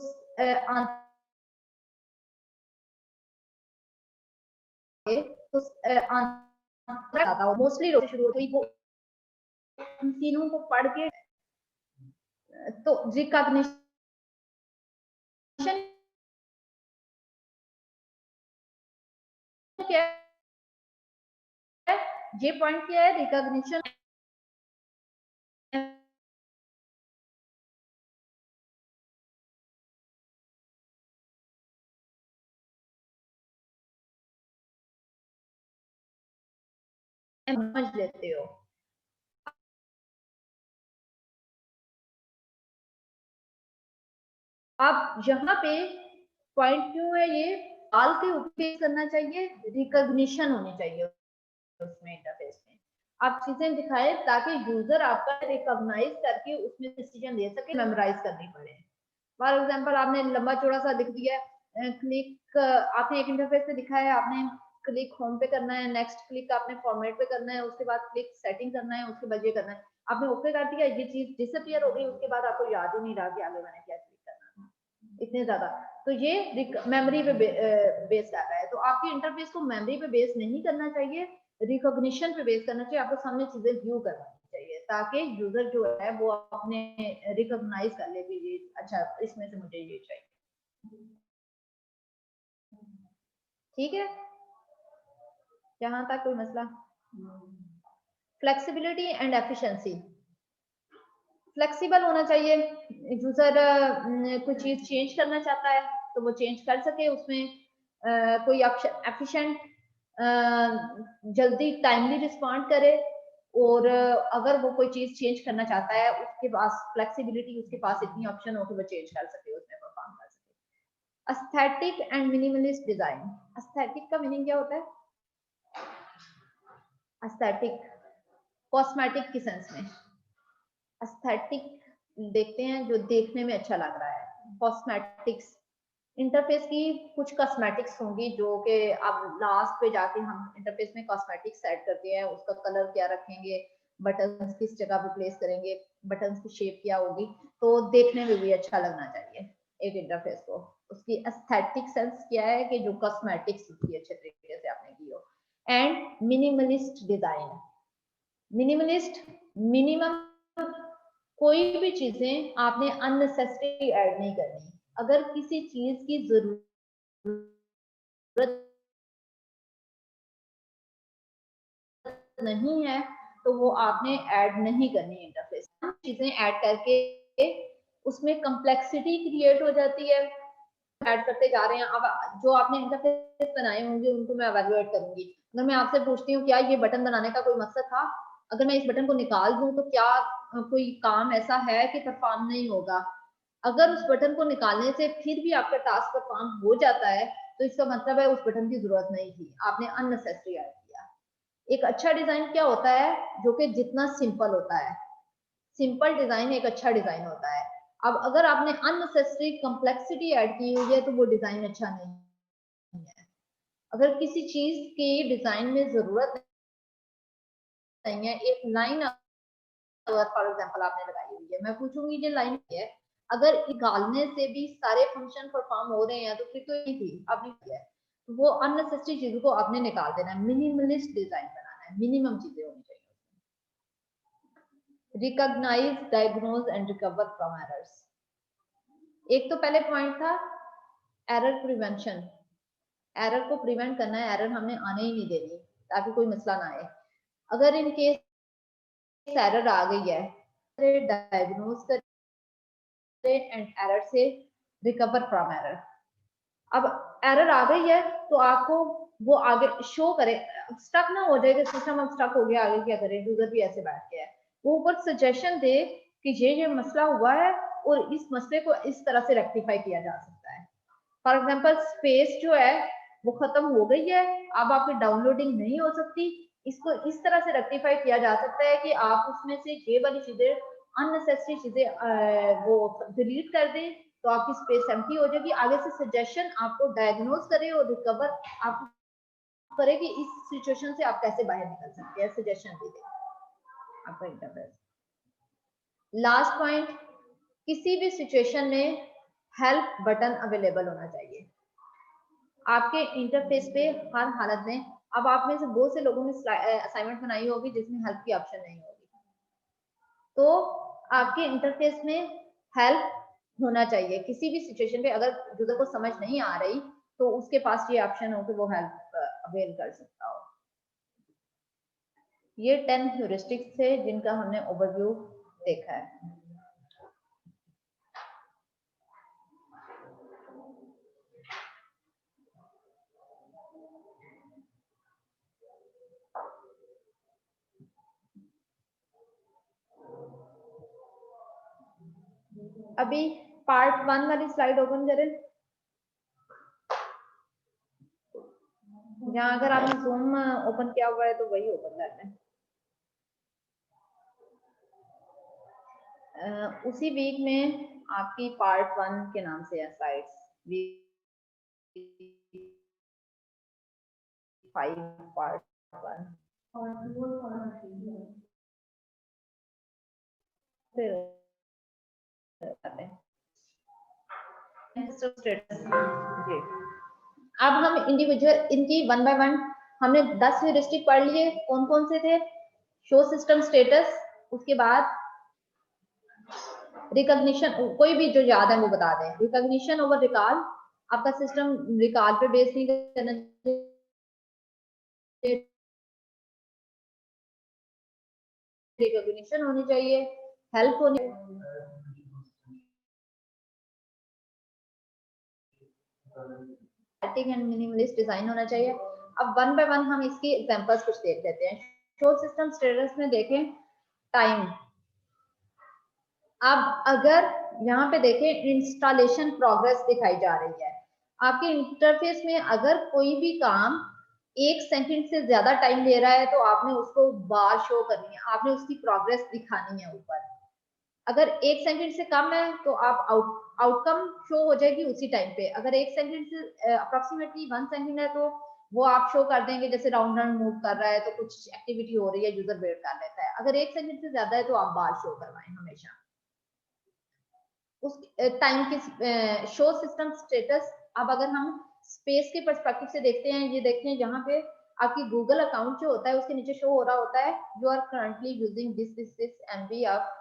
S1: मोस्टली शुरू हुई वो इन तीनों को पढ़ के, तो रिकॉग्निशन क्या है, ये पॉइंट क्या है, रिकॉग्निशन समझ लेते हो। अब यहाँ पे पॉइंट क्यों है, ये आल के उपयोग करना चाहिए, रिकॉग्निशन होनी चाहिए उसमें इंटरफेस में, आप चीजें दिखाए ताकि यूजर आपका रिकॉग्नाइज करके उसमें डिसीजन ले सके, मेमोराइज करनी पड़े। फॉर एग्जांपल आपने लंबा चौड़ा सा लिख दिया, क्लिक आपने एक इंटरफेस पे दिखाया, आपने क्लिक होम पे करना है, नेक्स्ट क्लिक आपने फॉर्मेट पे करना है, उसके बाद क्लिक सेटिंग करना है, उसके बाद ये करना है, आपने ओके कर दिया, ये चीज डिसअपियर हो गई, उसके बाद आपको याद ही नहीं रहा कि आगे मैंने क्या क्लिक करना था, इतने ज्यादा। तो ये मेमोरी पे बेस्ड आता है, तो आपके इंटरफेस को मेमोरी पे बेस नहीं करना चाहिए, रिकॉग्निशन पे बेस करना चाहिए, आपको सामने चीजें व्यू करनी चाहिए ताकि यूजर जो है वो अपने रिकॉग्नाइज कर ले कि ये अच्छा इसमें से मुझे ये चाहिए। ठीक है, यहाँ तक कोई मसला? फ्लेक्सिबिलिटी एंड एफिशिएंसी, फ्लेक्सिबल होना चाहिए, यूजर कोई चीज चेंज करना चाहता है तो वो चेंज कर सके उसमें, कोई एफिशिएंट जल्दी टाइमली रिस्पॉन्ड करे, और अगर वो कोई चीज चेंज करना चाहता है उसके पास फ्लेक्सिबिलिटी, उसके पास इतनी ऑप्शन हो कि वो चेंज कर सके, उसमें परफॉर्म कर सके। Aesthetic and minimalist design, aesthetic का मीनिंग क्या होता है? एस्थेटिक कॉस्मेटिक की सेंस में, एस्थेटिक देखते हैं जो देखने में अच्छा लग रहा है, कॉस्मेटिक्स इंटरफेस की कुछ कॉस्मेटिक्स होंगी जो कि अब लास्ट पे जाके हम इंटरफेस में कॉस्मेटिक्स सेट करते हैं, उसका कलर क्या रखेंगे, बटन्स किस जगह पे प्लेस करेंगे, बटन्स की शेप क्या होगी, तो देखने में भी अच्छा लगना चाहिए एक इंटरफेस को, उसकी एस्थेटिक सेंस क्या है कि जो कॉस्मेटिक्स उसकी अच्छे तरीके से आपने की हो। And minimalist design, minimalist, minimum, कोई भी चीजें आपने अननेसेसरी ऐड नहीं करनी। अगर किसी चीज की जरूरत नहीं है तो वो आपने ऐड नहीं करनी इंटरफेस। चीजें ऐड करके उसमें कम्प्लेक्सिटी क्रिएट हो जाती है, ऐड करते जा रहे हैं। अब जो आपने इंटरफेस बनाए होंगे उनको मैं एवेलुएट करूंगी। अगर मैं आपसे पूछती हूँ क्या ये बटन बनाने का कोई मकसद था, अगर मैं इस बटन को निकाल दूं तो क्या कोई काम ऐसा है कि परफॉर्म नहीं होगा? अगर उस बटन को निकालने से फिर भी आपका टास्क परफॉर्म हो जाता है तो इसका मतलब है उस बटन की जरूरत नहीं थी, आपने अननेसेसरी ऐड किया। एक अच्छा डिजाइन क्या होता है? जो कि जितना सिंपल होता है, सिंपल डिजाइन एक अच्छा डिजाइन होता है। अब अगर आपने अननेसेसरी कॉम्प्लेक्सिटी ऐड की हुई है तो वो डिजाइन अच्छा नहीं है। अगर किसी चीज की डिजाइन में जरूरत नहीं है, एक लाइन अगर फॉर एग्जांपल आपने लगाई हुई है, मैं पूछूंगी ये लाइन है, अगर निकालने से भी सारे फंक्शन परफॉर्म हो रहे हैं तो फिर तो ये थी, अब नहीं है, तो वो अननेसेसरी चीजों को आपने निकाल देना है। मिनिमलिस्ट डिजाइन बनाना है, मिनिमम चीजें होनी चाहिए। Recognise, diagnose and recover from errors. एक तो पहले पॉइंट था एरर प्रिवेंशन, एरर को प्रिवेंट करना है, एरर हमने आने ही नहीं देनी ताकि कोई मसला ना आए। अगर इन केस एरर आ गई है, डायग्नोज करें एंड एरर से रिकवर फ्रॉम एरर। अब एरर आ गई है तो आपको वो आगे शो करे, स्टक ना हो जाए कि सिस्टम अब स्टक हो गया, आगे क्या करें, यूजर भी ऐसे बैठ गया है, वो ऊपर सजेशन दे कि ये मसला हुआ है और इस मसले को इस तरह से रेक्टिफाई किया जा सकता है। फॉर एग्जांपल स्पेस जो है वो खत्म हो गई है, अब आपकी डाउनलोडिंग नहीं हो सकती, इसको इस तरह से रेक्टिफाई किया जा सकता है कि आप उसमें से ये वाली चीजें, अननेसेसरी चीजें वो डिलीट कर दें तो आपकी स्पेस एम्प्टी हो जाएगी। आगे से सजेशन आपको डायग्नोज करे और रिकवर आपको करे कि इस सिचुएशन से आप कैसे बाहर निकल सकते हैं, सजेशन भी दे आपका इंटरफेस। लास्ट पॉइंट, किसी भी सिचुएशन में हेल्प बटन अवेलेबल होना चाहिए आपके इंटरफेस पे हर हालत में। अब आप में से बहुत से लोगों ने असाइनमेंट बनाई होगी जिसमें हेल्प की ऑप्शन नहीं होगी, तो आपके इंटरफेस में हेल्प होना चाहिए। किसी भी सिचुएशन पे अगर यूजर को समझ नहीं आ रही तो उसके पास ये ऑप्शन हो कि वो हेल्प अवेल कर सकता हो। ये 10 ह्यूरिस्टिक्स थे जिनका हमने ओवरव्यू देखा है। अभी पार्ट 1 वाली स्लाइड ओपन करें। यहाँ अगर आपने जूम ओपन किया हुआ है तो वही ओपन कर लें। उसी वीक में आपकी पार्ट 1 के नाम से है स्लाइड्स, वीक 5 पार्ट 1। फिर जी, अब हम इंडिविजुअल इनकी 1 बाय 1 हमने 10 ह्यूरिस्टिक पढ़ लिए। कौन कौन से थे? शो सिस्टम स्टेटस, उसके बाद रिकॉग्निशन, कोई भी जो याद है वो बता दें। रिकॉग्निशन ओवर रिकॉल, आपका सिस्टम रिकॉल पे बेस नहीं करना चाहिए, रिकॉग्निशन होनी चाहिए, हेल्प होनी, एंड मिनिमलिस्ट डिजाइन होना चाहिए। अब 1 बाय 1 हम इसकी एग्जांपल्स कुछ देख लेते हैं। शो सिस्टम स्टेटस में देखें टाइम। अब अगर यहाँ पे देखें इंस्टॉलेशन प्रोग्रेस दिखाई जा रही है आपके इंटरफेस में, अगर कोई भी काम 1 सेकंड से ज्यादा टाइम ले रहा है तो आपने उसको बार शो करनी है, आपने उसकी प्रोग्रेस दिखानी है ऊपर। अगर 1 सेकंड से कम है तो आप आउटकम शो हो जाएगी उसी टाइम पे। अगर 1 सेकंड से अप्रोक्सीमेटली 1 सेकंड है तो वो आप शो कर देंगे, जैसे राउंड राउंड मूव कर रहा है तो कुछ एक्टिविटी हो रही है, यूजर वेट कर लेता है। अगर 1 सेकंड से ज्यादा है तो आप बार शो करवाएं हमेशा। उस टाइम की शो सिस्टम स्टेटस। अब अगर हम स्पेस के पर्सपेक्टिव से देखते हैं, ये देखते हैं जहाँ पे आपकी गूगल अकाउंट जो होता है उसके नीचे शो हो रहा होता है you are currently using this MB of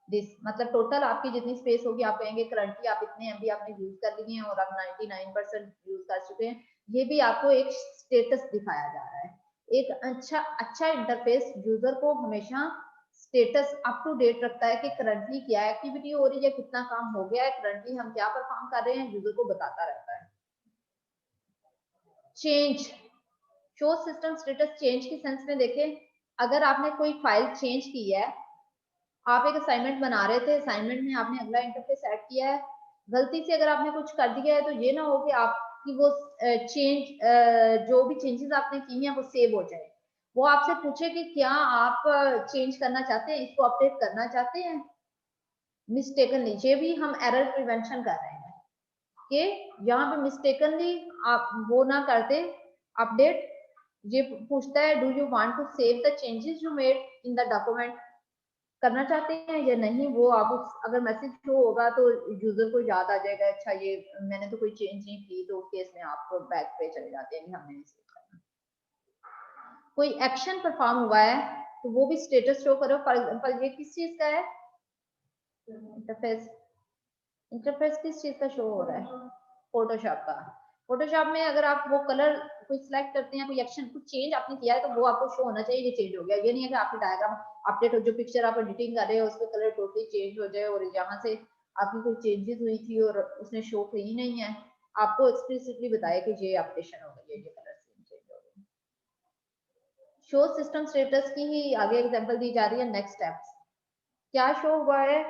S1: this, मतलब टोटल आपकी जितनी स्पेस होगी आप कहेंगे करंटली आप इतने MB आपने यूज कर लिए हैं और आप 99% यूज कर चुके हैं। ये भी आपको एक स्टेटस दिखाया जा रहा है। एक अच्छा इंटरफेस यूजर को हमेशा स्टेटस अप टू डेट रखता है कि करंटली क्या एक्टिविटी हो रही है, कितना काम हो गया है, करंटली हम क्या परफॉर्म कर रहे हैं, यूजर को बताता रहता है। Change, show system status change की सेंस में देखें, अगर आपने कोई फाइल चेंज की है, आप एक असाइनमेंट बना रहे थे, असाइनमेंट में आपने अगला इंटरफेस ऐड किया है, गलती से अगर आपने कुछ कर दिया है तो ये ना हो कि आपकी वो चेंज जो भी चेंजेस आपने की हैं वो सेव हो जाए। वो आपसे पूछे कि क्या आप चेंज करना चाहते हैं, इसको अपडेट करना चाहते हैं मिस्टेकनली। ये भी हम एरर प्रिवेंशन कर रहे हैं कि यहाँ पे मिस्टेकनली आप वो ना करते अपडेट। ये पूछता है do you want to save the changes you made in the document, करना चाहते हैं या नहीं। वो आप अगर मैसेज शो होगा तो यूजर को याद आ जाएगा अच्छा ये मैंने तो कोई चेंज नहीं की, तो उस केस में आप बैक पे चले जाते हैं कि हमने नहीं सेव करना। कोई एक्शन परफॉर्म हुआ है तो वो भी स्टेटस शो करो। फॉर एग्जांपल ये किस चीज का है, इंटरफेस, इंटरफेस किस चीज का शो हो रहा है, फोटोशॉप का। फोटोशॉप में अगर आप वो कलर कोई सिलेक्ट करते हैं, कोई एक्शन कुछ चेंज आपने किया है तो वो आपको शो होना चाहिए ये चेंज हो गया। ये नहीं है कि आपकी डायग्राम अपडेट हो, जो पिक्चर आप एडिटिंग कर रहे हो उसका कलर टोटली चेंज हो जाए और यहाँ से आपकी कोई चेंजेस हुई थी और उसने शो की नहीं है, आपको एक्सप्लिसिटली बताया कि ये अपडेशन हो गई है, ये कलर चेंज हो गया। शो सिस्टम स्टेटस की ही आगे एग्जांपल दी जा रही है। नेक्स्ट स्टेप्स क्या शो हुआ है,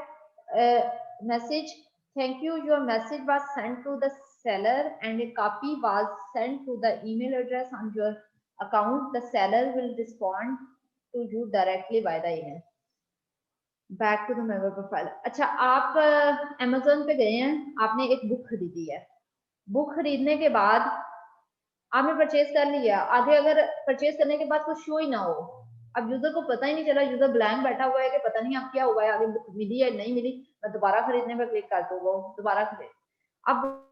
S1: message thank you your message was sent to the seller and a copy was sent to the email address on your account. The seller will respond to you directly by the email. Back to the member profile. अच्छा, आप Amazon पे गए हैं, आपने एक book खरीदी है, book खरीदने के बाद आपने परचेज कर लिया, आगे अगर परचेज करने के बाद कुछ शो ही ना हो, अब यूजर को पता ही नहीं चला, यूजर ब्लैंक बैठा हुआ है कि पता नहीं आप क्या हुआ है, आगे बुक मिली या नहीं मिली, मैं दोबारा खरीदने पर क्लिक कर दूंगा, दोबारा खरीद। अब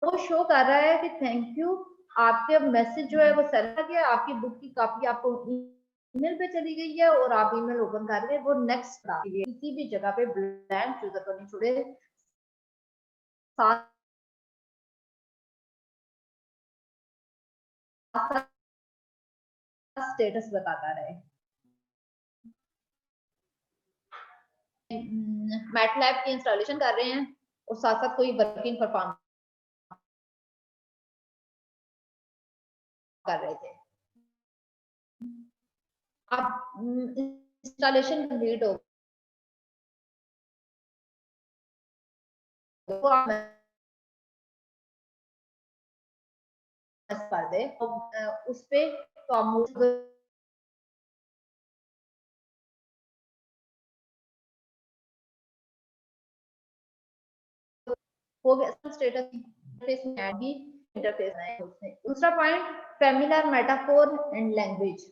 S1: वो शो कर रहा है कि थैंक यू, आपके मैसेज जो है वो सेंड किया, आपकी बुक की कॉपी आपको ईमेल पे चली गई है और आप ईमेल ओपन कर रहे हैं, वो नेक्स्ट किसी भी जगह पे ब्लैंक यूजर को नहीं छोड़े, साथ स्टेटस बताता रहे। मैटलैब की इंस्टॉलेशन कर रहे हैं और साथ साथ कोई वर्किंग परफॉर्म कर रहे थे, अब इंस्टॉलेशन कंप्लीट हो तो आप कर दे उस पे तो आप हो गया स्टेटस इंटरफेस में ऐड भी इंटरफेस है उसने। दूसरा point familiar metaphor and language.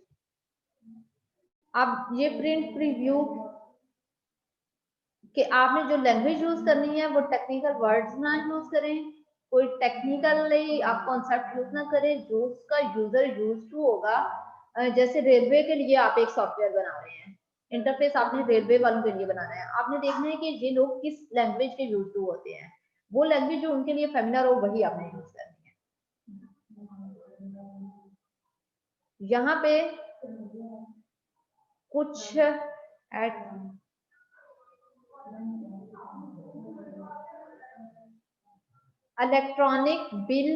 S1: अब ये प्रिंट प्रीव्यू कि आपने जो लैंग्वेज यूज करनी है वो टेक्निकल वर्ड्स ना यूज करें, कोई टेक्निकली आप कॉन्सेप्ट यूज ना करें जो उसका यूजर यूज टू होगा। जैसे रेलवे के लिए आप एक सॉफ्टवेयर बना रहे हैं, इंटरफेस आपने रेलवे वालों के लिए बनाना है, आपने देखना है कि ये लोग किस लैंग्वेज के यूज टू होते हैं, वो लैंग्वेज जो उनके लिए फेमिलियर हो वही आपने यूज करनी है। यहाँ पे कुछ इलेक्ट्रॉनिक बिल,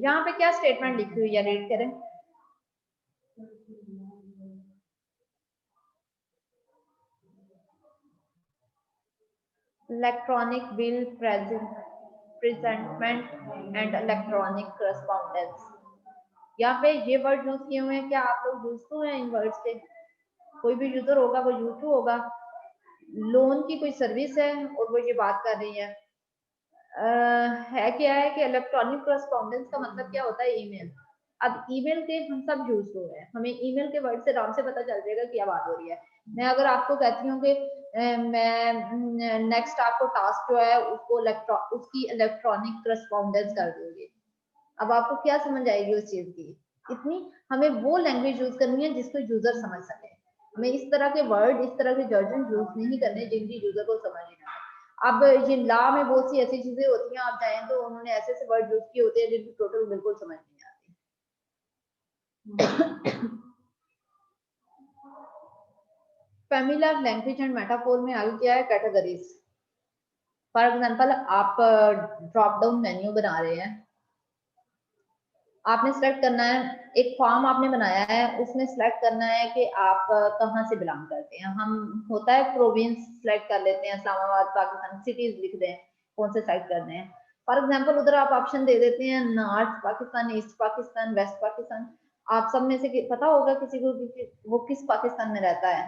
S1: यहाँ पे क्या स्टेटमेंट लिखी हुई है, रीड करें। Electronic bill presentment and electronic correspondence. यहाँ पे ये वर्ड यूज किए हुए हैं, क्या आप लोग यूज टू हैं इन वर्ड से? कोई भी यूजर होगा वो यूज टू होगा। लोन की कोई सर्विस है और वो ये बात कर रही है क्या है कि इलेक्ट्रॉनिक करस्पॉन्डेंस का मतलब क्या होता है, ईमेल। अब ईमेल के हम सब यूज हो रहे हैं, हमें ईमेल के वर्ड से आराम से पता चल जाएगा क्या बात हो रही है। मैं अगर आपको कहती हूँ कि मैं नेक्स्ट आपको टास्क जो है उसको उसकी इलेक्ट्रॉनिक करस्पॉन्डेंस कर दोगे, अब आपको क्या समझ आएगी उस चीज की? इतनी हमें वो लैंग्वेज यूज करनी है जिसको यूजर समझ सके। हमें इस तरह के वर्ड, इस तरह के जर्जन यूज नहीं करने जिनकी यूजर को समझ नहीं आए। अब ये ला में बहुत सी ऐसी चीजें होती हैं, आप जाएं तो उन्होंने ऐसे ऐसे वर्ड यूज किए होते हैं जिनकी टोटल बिल्कुल समझ नहीं आती। फेमिलियर लैंग्वेज एंड मेटाफोर में आगे क्या है? कैटेगरीज। फॉर एग्जांपल आप ड्रॉप डाउन मेन्यू बना रहे हैं, आपने सेलेक्ट करना है, एक फॉर्म आपने बनाया है, उसमें सेलेक्ट करना है कि आप कहाँ से बिलोंग करते हैं। हम होता है प्रोविंस सेलेक्ट कर लेते हैं, इस्लामाबाद पाकिस्तान, सिटीज लिख दें कौन से सेलेक्ट करने हैं। फॉर एग्जांपल उधर आप ऑप्शन दे देते हैं north Pakistan, east Pakistan, west Pakistan. आप सब में से पता होगा किसी को वो किस पाकिस्तान में रहता है,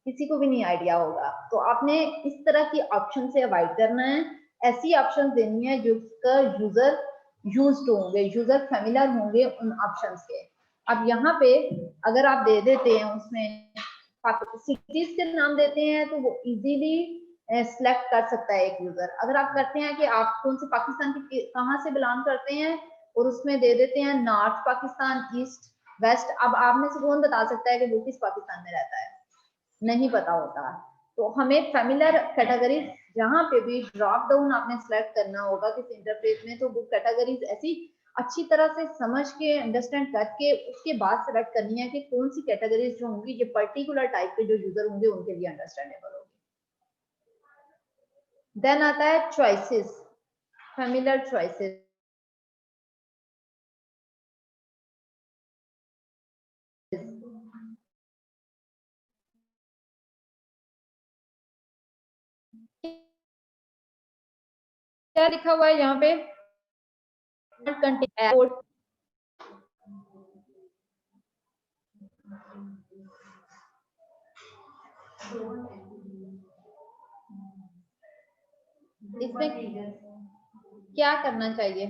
S1: किसी को भी नहीं आइडिया होगा। तो आपने इस तरह की ऑप्शन से अवॉइड करना है, ऐसी ऑप्शन देनी है जिसका यूजर यूज्ड होंगे, यूजर फेमिलियर होंगे उन ऑप्शंस के। अब यहाँ पे अगर आप दे देते हैं उसमें सिटीज के नाम देते हैं तो वो इजीली सिलेक्ट कर सकता है एक यूजर। अगर आप करते हैं कि आप कौन से पाकिस्तान के कहाँ से बिलोंग करते हैं और उसमें दे देते हैं नॉर्थ पाकिस्तान, ईस्ट, वेस्ट, अब आप में से कौन बता सकता है कि वो किस पाकिस्तान में रहता है? नहीं पता होता। तो हमें फेमिलियर कैटेगरी जहाँ पे भी ड्रॉप डाउन आपने सेलेक्ट करना होगा किसी इंटरफेस में, तो वो कैटेगरीज ऐसी अच्छी तरह से समझ के अंडरस्टैंड करके उसके बाद सेलेक्ट करनी है कि कौन सी कैटेगरीज जो होंगी, ये पर्टिकुलर टाइप के जो यूजर होंगे उनके लिए अंडरस्टैंडेबल होगी। देन आता है चॉइसेस, फेमिलियर चॉइसेस। क्या लिखा हुआ है यहाँ पे? इसमें क्या करना चाहिए?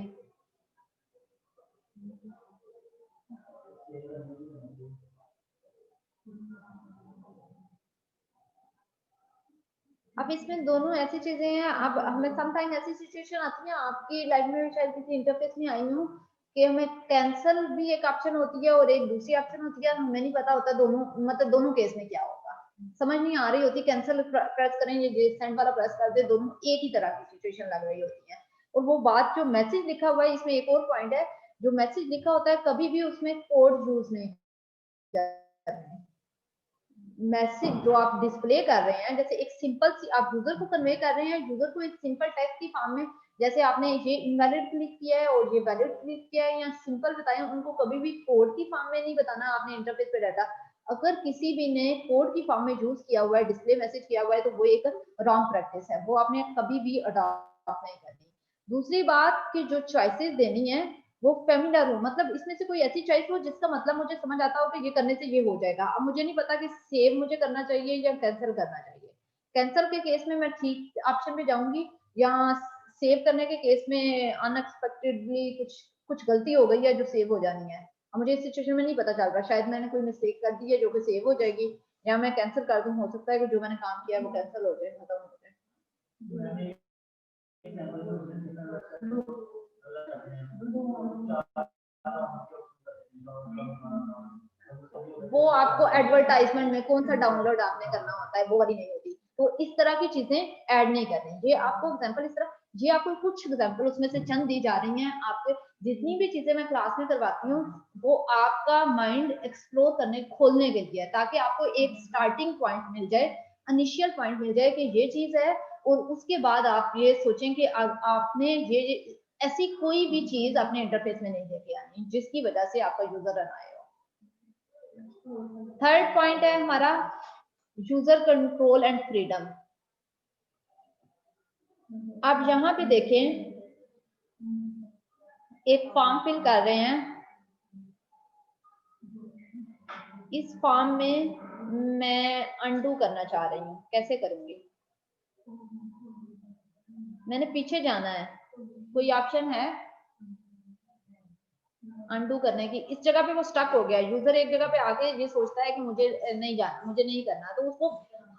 S1: अब इसमें दोनों ऐसी चीजें हैं, अब हमें समटाइम ऐसी सिचुएशन आती है आपकी लाइफ में, शायद किसी इंटरफेस में आई हूँ कि हमें कैंसिल भी एक ऑप्शन होती है और एक दूसरी ऑप्शन होती है, हमें नहीं पता होता दोनों, मतलब दोनों केस में क्या होगा, समझ नहीं आ रही होती। कैंसिल प्रेस करें ये सेंड वाला प्रेस कर दे, दोनों एक ही तरह की सिचुएशन लग रही होती है। और वो बात जो मैसेज लिखा हुआ है, इसमें एक और पॉइंट है, जो मैसेज लिखा होता है कभी भी उसमें कोड यूज नहीं करना। मैसेज जो आप डिस्प्ले कर रहे हैं, जैसे एक सिंपल सी आप यूजर को कन्वे कर रहे हैं, यूजर को एक सिंपल टेक्स्ट की फॉर्म में, जैसे आपने ये इनवैलिड क्लिक किया है और ये वैलिड क्लिक किया है, या सिंपल बताया, उनको कभी भी कोड की फॉर्म में नहीं बताना आपने इंटरफेस पे डाटा। अगर किसी भी ने कोड की फॉर्म में यूज किया हुआ है, डिस्प्ले मैसेज किया हुआ है, तो वो एक रॉन्ग प्रैक्टिस है, वो आपने कभी भी अडॉप्ट नहीं करनी। दूसरी बात कि जो चॉइसेस देनी है वो फेमिलियर हो, मतलब इसमें से कोई ऐसी चॉइस हो जिसका मतलब मुझे समझ आता हो कि ये करने से ये हो जाएगा। अब मुझे नहीं पता कि सेव मुझे करना चाहिए या कैंसिल करना चाहिए। कैंसिल के केस में मैं ठीक ऑप्शन पे जाऊंगी, या सेव करने के केस में अनएक्सपेक्टेडली कुछ कुछ गलती हो गई है जो सेव हो जानी है। अब मुझे इस सिचुएशन में नहीं पता चल रहा, शायद मैंने कोई मिस्टेक कर दी है जो कि सेव हो जाएगी, या मैं कैंसिल कर दूं, हो सकता है कि जो मैंने काम किया है वो कैंसिल हो जाए, खत्म हो जाए। वो आपको एडवर्टाइजमेंट में कौन सा डाउनलोड आपने करना होता है वो वाली नहीं होती। तो इस तरह की चीजें ऐड नहीं करनी। ये आपको एग्जांपल इस तरह, ये आपको कुछ एग्जांपल उसमें से चंद दी जा रही हैं। आपके जितनी भी चीजें मैं क्लास में करवाती हूँ वो आपका माइंड एक्सप्लोर करने, खोलने के लिए, ताकि आपको एक स्टार्टिंग पॉइंट मिल जाए, इनिशियल पॉइंट मिल जाए कि ये चीज है, और उसके बाद आप ये सोचें कि आपने ये ऐसी कोई भी चीज अपने इंटरफेस में नहीं लेके आनी जिसकी वजह से आपका यूजर रन आए। थर्ड पॉइंट है हमारा यूजर कंट्रोल एंड फ्रीडम। आप यहां पे देखें, एक फॉर्म फिल कर रहे हैं, इस फॉर्म में मैं अनडू करना चाह रही हूँ, कैसे करूंगी? मैंने पीछे जाना है, कोई ऑप्शन है? अनडू करने की, इस जगह पे वो स्टक हो गया, यूजर एक जगह पे आके ये सोचता है कि मुझे नहीं जाना, मुझे नहीं करना, तो उसको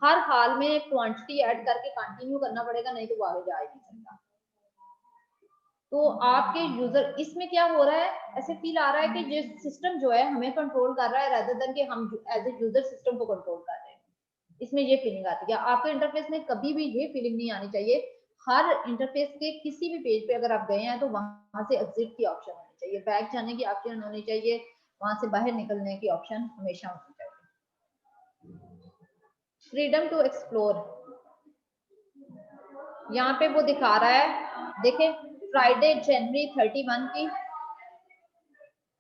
S1: हर हाल में क्वांटिटी ऐड करके कंटिन्यू करना पड़ेगा, नहीं तो वो आगे जा ही नहीं सकता। तो आपके यूजर इसमें क्या हो रहा है, ऐसे फील आ रहा है कि जो सिस्टम जो है हमें कंट्रोल कर रहा है rather than कि हम एज ए यूजर सिस्टम को कंट्रोल कर रहे हैं, इसमें ये फीलिंग आती है। आपके इंटरफेस में कभी भी ये फीलिंग नहीं आनी चाहिए। हर इंटरफेस के किसी भी पेज पे अगर आप गए हैं तो वहां से एग्जिट की ऑप्शन होनी चाहिए, बैक जाने की ऑप्शन होनी चाहिए, वहां से बाहर निकलने की ऑप्शन हमेशा होनी चाहिए। फ्रीडम टू एक्सप्लोर, यहाँ पे वो दिखा रहा है, देखें फ्राइडे जनवरी 31 की,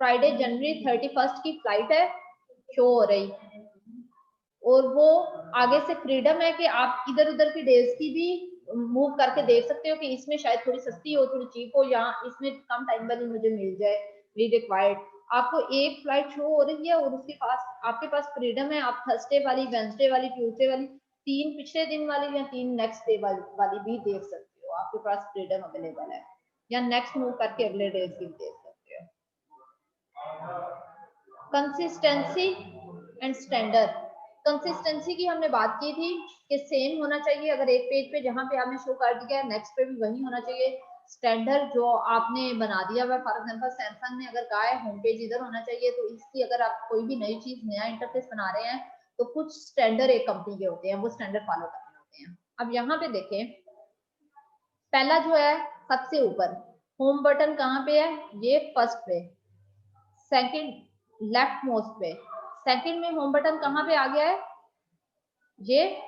S1: फ्राइडे जनवरी 31 की फ्लाइट है, शो हो रही, और वो आगे से फ्रीडम है कि आप इधर उधर की डेज की भी मूव करके देख सकते हो कि इसमें शायद थोड़ी सस्ती हो, थोड़ी चीप हो, या इसमें कम टाइम वाली मुझे मिल जाए, री रिक्वायर्ड। आपको एक फ्लाइट शो हो रही है और उसके पास आपके पास फ्रीडम है, आप थर्सडे वाली, वेंसडे वाली, ट्यूसडे वाली, 3 पिछले दिन वाली या 3 नेक्स्ट डे वाली भी देख सकते हो, आपके पास फ्रीडम अवेलेबल है, या नेक्स्ट मूव करके अगले डेज की देख सकते हो। कंसिस्टेंसी एंड स्टैंडर्ड, कंसिस्टेंसी की हमने बात की थी कि सेम होना चाहिए, अगर एक पेज पे जहां पे आपने शो कर दिया नेक्स्ट पे भी वही होना चाहिए। स्टैंडर्ड जो आपने बना दिया हुआ, फॉर एग्जांपल सैमसंग ने अगर कहा है होम पेज इधर होना चाहिए, तो इसकी अगर आप कोई भी नई चीज, नया इंटरफेस बना रहे हैं तो कुछ स्टैंडर्ड एक कंपनी के होते हैं, वो स्टैंडर्ड फॉलो करने होते हैं। अब यहाँ पे देखें, पहला जो है सबसे ऊपर होम बटन कहाँ पे है, ये फर्स्ट पे, सेकंड लेफ्ट मोस्ट पे, सेकंड में होम बटन कहाँ पे आ गया है, ये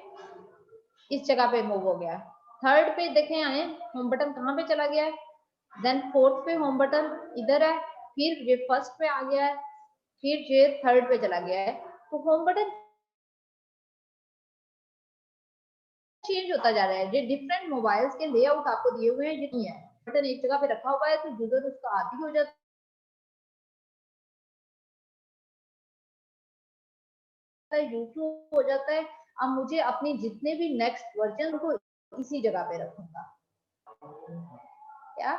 S1: इस जगह पे मूव हो गया। थर्ड पे देखें आए होम बटन कहाँ पे चला गया है, देन फोर्थ पे होम बटन इधर है, फिर ये फर्स्ट पे आ गया है, फिर ये थर्ड पे चला गया है। तो होम बटन चेंज होता जा रहा है, ये डिफरेंट मोबाइल्स के लेआउट आपको दिए हुए हैं, ये नहीं है बटन एक जगह पे रखा हुआ है तो यूजर उसका आदी हो जाता है, यूट्यूब हो जाता है। अब मुझे अपनी जितने भी नेक्स्ट वर्जन को इसी जगह पे रखूंगा, क्या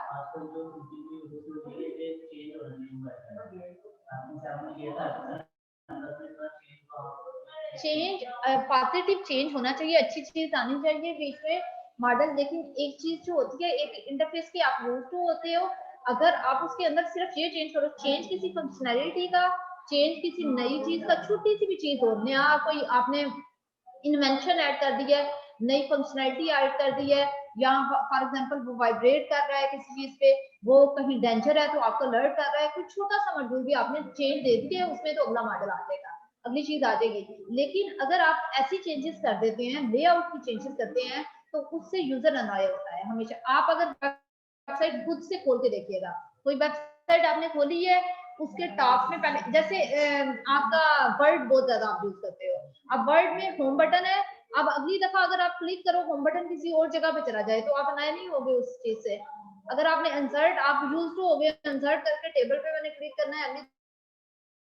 S1: चेंज, पॉजिटिव चेंज होना चाहिए, अच्छी चीज आनी चाहिए बीच में मॉडल। लेकिन एक चीज जो होती है, एक इंटरफेस की आप यूज टू होते हो, अगर आप उसके अंदर सिर्फ ये चेंज करो, चेंज किसी फंक्शनैलिटी का, चेंज किसी नई चीज का, छोटी सी भी चीज हो, नया कोई आपने इन्वेंशन ऐड कर दी है, नई फंक्शनैलिटी ऐड कर दी है, या फॉर एग्जांपल वो वाइब्रेट कर रहा है किसी चीज पे, वो कहीं डेंजर है तो आपको अलर्ट कर रहा है, कुछ छोटा सा मॉड्यूल भी आपने चेंज दे दिया है उसमें, तो अगला मॉडल आ जाएगा, अगली चीज आ जाएगी। लेकिन अगर आप ऐसी चेंजेस कर देते हैं, लेआउट की चेंजेस करते हैं, तो उससे यूजर अनॉय होता है हमेशा। आप अगर वेबसाइट खुद से खोल के देखिएगा, कोई वेबसाइट आपने खोली है, उसके टॉप में पहले जैसे आपका वर्ड बहुत ज्यादा आप यूज करते हो, अब वर्ड में होम बटन है, अब अगली दफा अगर आप क्लिक करो होम बटन किसी और जगह पे चला जाए तो आप अनाया नहीं होगे उस चीज से। अगर आपने इंसर्ट, आप यूज टू हो गए इंसर्ट करके टेबल पे मैंने क्लिक करना है, अगली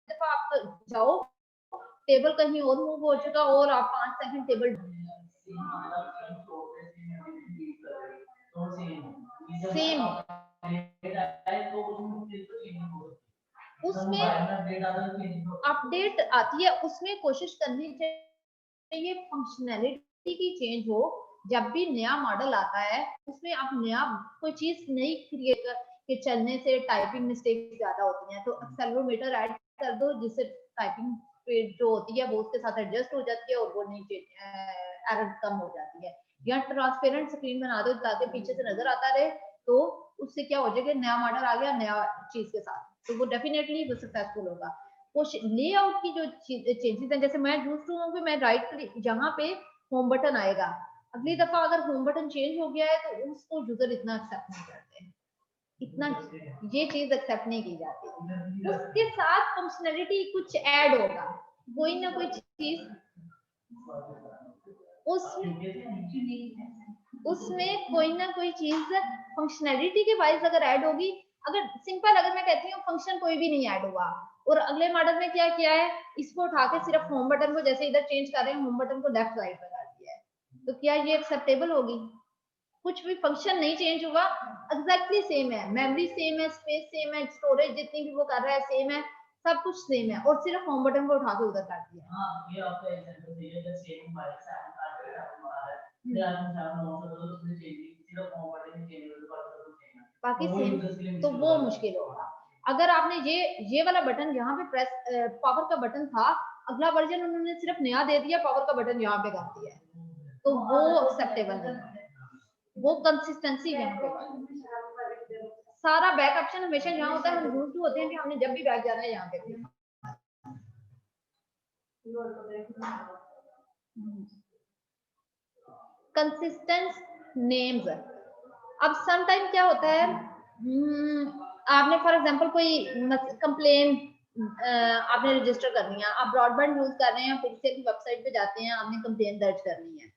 S1: दफा आप जाओ टेबल कहीं और मूव हो चुका और आप 5 सेकंड टेबल सेम, उसमें अपडेट आती है, उसमें कोशिश करनी चाहिए फंक्शनैलिटी की चेंज हो। जब भी नया मॉडल आता है उसमें आप नया कोई चीज नई क्रिएट के चलने से टाइपिंग मिस्टेक ज्यादा होती हैं, तो एक्सेलेरोमीटर ऐड कर दो जिससे टाइपिंग स्पीड जो होती है वो उसके साथ एडजस्ट हो जाती है और वो नीचे एरर कम हो जाती है। या ट्रांसपेरेंट स्क्रीन बना दो ताकि पीछे से नजर आता रहे, तो उससे क्या हो जाएगा, नया मॉडल आ गया नया चीज के साथ, तो वो डेफिनेटली वो सक्सेसफुल होगा। कुछ लेआउट की जो चेंजेस हैं, जैसे मैं यूज टू हूँ कि मैं राइट क्लिक, जहाँ पे होम बटन आएगा, अगली दफा अगर होम बटन चेंज हो गया है तो उसको यूजर इतना एक्सेप्ट नहीं करते, इतना ये चीज एक्सेप्ट नहीं की जाती। उसके साथ फंक्शनैलिटी कुछ ऐड होगा, कोई ना कोई चीज उसमें कोई ना कोई चीज फंक्शनैलिटी के वाइज अगर ऐड होगी, अगर सिंपल अगर मैं कहती हूँ फंक्शन कोई भी नहीं ऐड हुआ और अगले मॉडल में क्या किया है, इसको उठा के सिर्फ होम बटन को जैसे इधर चेंज कर रहे हैं, होम बटन को लेफ्ट साइड पर कर दिया है, तो क्या ये एक्सेप्टेबल होगी? कुछ भी फंक्शन नहीं चेंज हुआ, एग्जैक्टली सेम है, मेमोरी सेम है, स्पेस सेम है, स्टोरेज जितनी भी वो कर रहा है सेम है, सब कुछ सेम है, और सिर्फ होम बटन को उठा के उधर कर दिया।
S4: हां, ये आपका एग्जांपल सही है, जब सेम हमारे साथ कार्ड पे आप मार रहा है, फिर आप हम नौ तो उसमें चेंज सिर्फ होम बटन ही चेंज होगा, तो
S1: बाकी सेम, तो वो मुश्किल होगा। अगर आपने ये वाला बटन यहाँ पे प्रेस पावर का बटन था, अगला वर्जन उन्होंने सिर्फ नया दे दिया, पावर का बटन यहाँ पे कर दिया है, तो वो एक्सेप्टेबल नहीं है, वो कंसिस्टेंसी है उनके पास। सारा बैक ऑप्शन हमेशा यहाँ होता है, हम यूज्ड टू होते हैं कि हमने जब भी बैक जाना है यहाँ पे कंसिस्टेंट नेम्स। अब सम टाइम क्या होता है, आपने फॉर एग्जांपल कोई कंप्लेन आपने रजिस्टर करनी है, आप ब्रॉडबैंड यूज कर रहे हैं, फिर से वेबसाइट पे जाते हैं, आपने कंप्लेन दर्ज करनी है,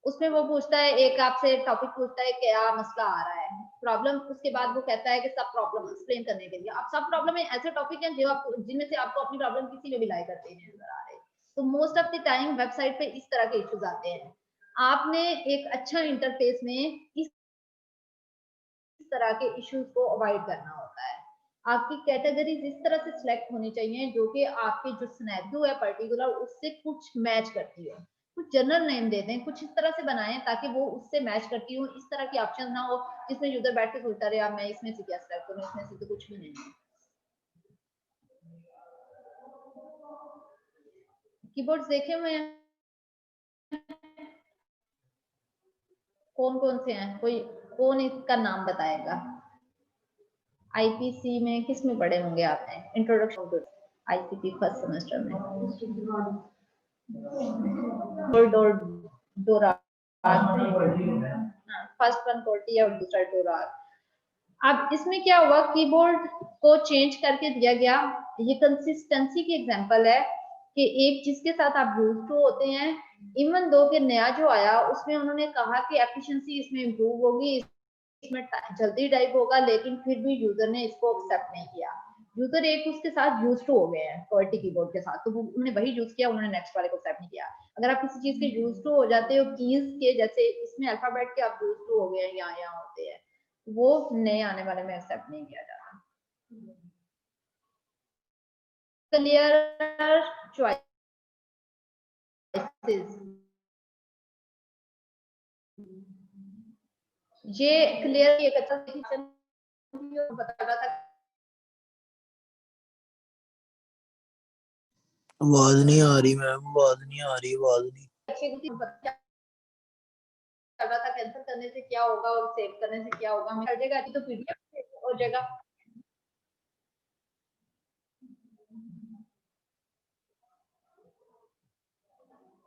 S1: उसमें वो पूछता है, एक आपसे टॉपिक पूछता है क्या मसला आ रहा है, प्रॉब्लम, उसके बाद वो कहता है कि सब प्रॉब्लम एक्सप्लेन करने के लिए। अब सब प्रॉब्लम ऐसे टॉपिक हैं जो आप जिनमें से आपको अपनी प्रॉब्लम किसी में भी लाई करते हैं नजर आ रहे हैं, तो most of the time website पे इस तरह के इश्यूज आते हैं। आपने एक अच्छा इंटरफेस में इस तरह के इश्यूज को अवॉइड करना होता है। आपकी कैटेगरीज इस तरह से सिलेक्ट होनी चाहिए जो कि आपके जो सिनेरियो है पर्टिकुलर उससे कुछ मैच करती हो, कुछ जनरल नेम दे दें, कुछ इस तरह से बनाएं ताकि वो उससे मैच करती हो, इस तरह की ऑप्शन ना हो जिसमें यूजर बैठ के सोचता रहे मैं इसमें से क्या सिलेक्ट करूं, इसमें से तो कुछ भी नहीं है। कीबोर्ड्स देखे हुए हैं, कौन कौन से हैं, कोई कौन इसका नाम बताएगा? आईपीसी में किस में पढ़े होंगे आपने, introduction to ICT first semester में? फर्स्ट वन कोटी और दूसरा डोरार। अब इसमें क्या हुआ, कीबोर्ड को चेंज करके दिया गया, ये कंसिस्टेंसी की एग्जांपल है कि एक जिसके साथ आप यूज टू होते हैं, इवन दो के नया जो आया उसमें उन्होंने कहा कि एफिशिएंसी इसमें इंप्रूव होगी, इसमें जल्दी टाइप होगा, लेकिन फिर भी यूजर ने इसको एक्सेप्ट नहीं किया। यूजर एक उसके साथ यूज टू हो गए हैं क्वालिटी कीबोर्ड के साथ, तो वो उन्होंने वही यूज किया, उन्होंने नेक्स्ट वाले को एक्सेप्ट नहीं किया। अगर आप किसी चीज के यूज टू हो जाते हो कीज के, जैसे इसमें अल्फाबेट के आप यूज टू हो गए हैं, यहाँ होते हैं, वो नए आने वाले में एक्सेप्ट नहीं किया जाता। क्लियर चॉइसेस, ये क्लियर एक अच्छा डिसीजन बता रहा था।
S5: आवाज नहीं आ रही मैम, आवाज नहीं आ रही, आवाज नहीं।
S1: चल रहा था कैंसिल करने से क्या होगा और सेव करने से क्या होगा, हमें जाएगा तो पीडीएफ हो जाएगा।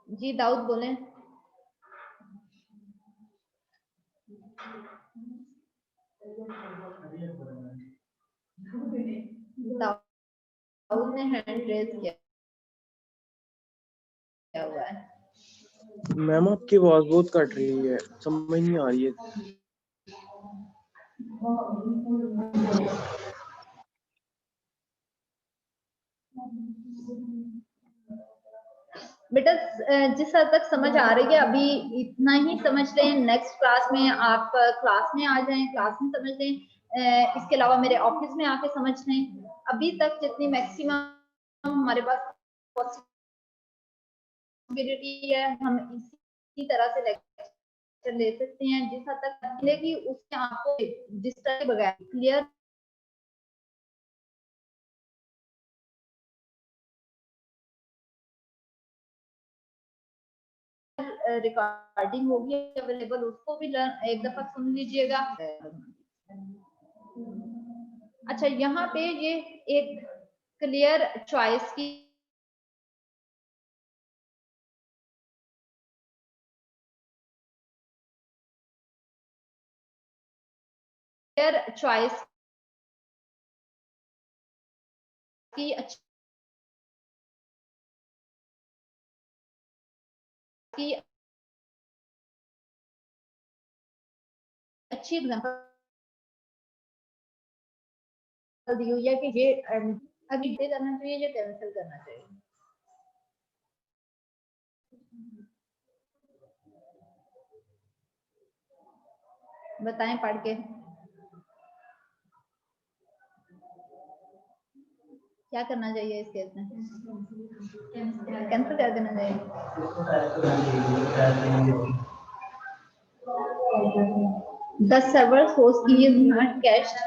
S1: जी दाऊद बोलें। दाऊद ने हैंड रेज किया हुआ है।
S6: मैम आपकी आवाज बहुत कट रही है, समझ नहीं आ रही है।
S1: बेटा जिस हद तक समझ आ रही है अभी इतना ही समझ लें, नेक्स्ट क्लास में आप क्लास में आ जाएं, क्लास में समझ लें, इसके अलावा मेरे ऑफिस में आके समझ लें। अभी तक जितनी मैक्सिमम हमारे पास पॉसिबिलिटी है हम इसी तरह से लेक्चर ले सकते हैं, जिस हद तक मिलेगी उसमें आपको जिस तरह के बगैर क्लियर रिकॉर्डिंग होगी अवेलेबल, उसको भी एक दफा सुन लीजिएगा। अच्छा यहाँ पे ये एक क्लियर चॉइस की क्लियर चॉइस की अच्छी एग्जांपल दी हुई है कि ये अभी करना चाहिए या कैंसिल करना चाहिए। बताएं पढ़ के क्या करना चाहिए इस केस में? कैंसिल कर देना चाहिए। The server host key is not cached,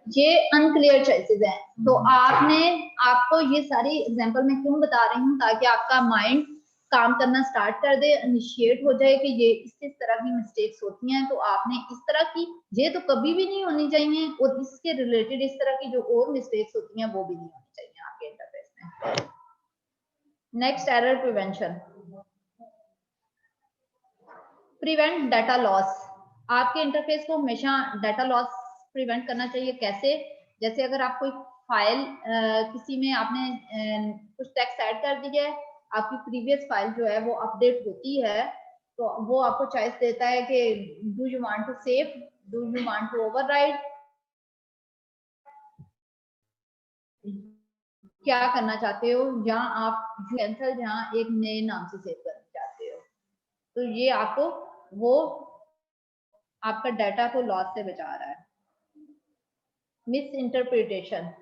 S1: ये अनक्लियर चॉइसेस हैं। तो आपको ये सारी एग्जांपल मैं क्यों बता रही हूँ, ताकि आपका माइंड काम करना स्टार्ट कर दे, इनिशिएट हो जाए कि ये इस तरह की मिस्टेक्स होती हैं, तो आपने इस तरह की, ये तो कभी भी नहीं होनी चाहिए, और इसके रिलेटेड इस तरह की जो और मिस्टेक्स होती हैं वो भी नहीं होनी चाहिए आपके इंटरफेस में। Next, error prevention. Prevent data loss. आपके इंटरफेस को हमेशा डाटा लॉस प्रिवेंट करना चाहिए। कैसे? जैसे अगर आप कोई फाइल किसी में आपने कुछ टेक्स्ट ऐड कर दिया है, आपकी प्रीवियस फाइल जो है वो अपडेट होती है, तो वो आपको चॉइस देता है कि do you want to save, do you want to overwrite, क्या करना चाहते हो, या आप कैंसल जहाँ एक नए नाम से सेव करना चाहते हो। तो ये आपको वो आपका डाटा को लॉस से बचा रहा है। Miss interpretation.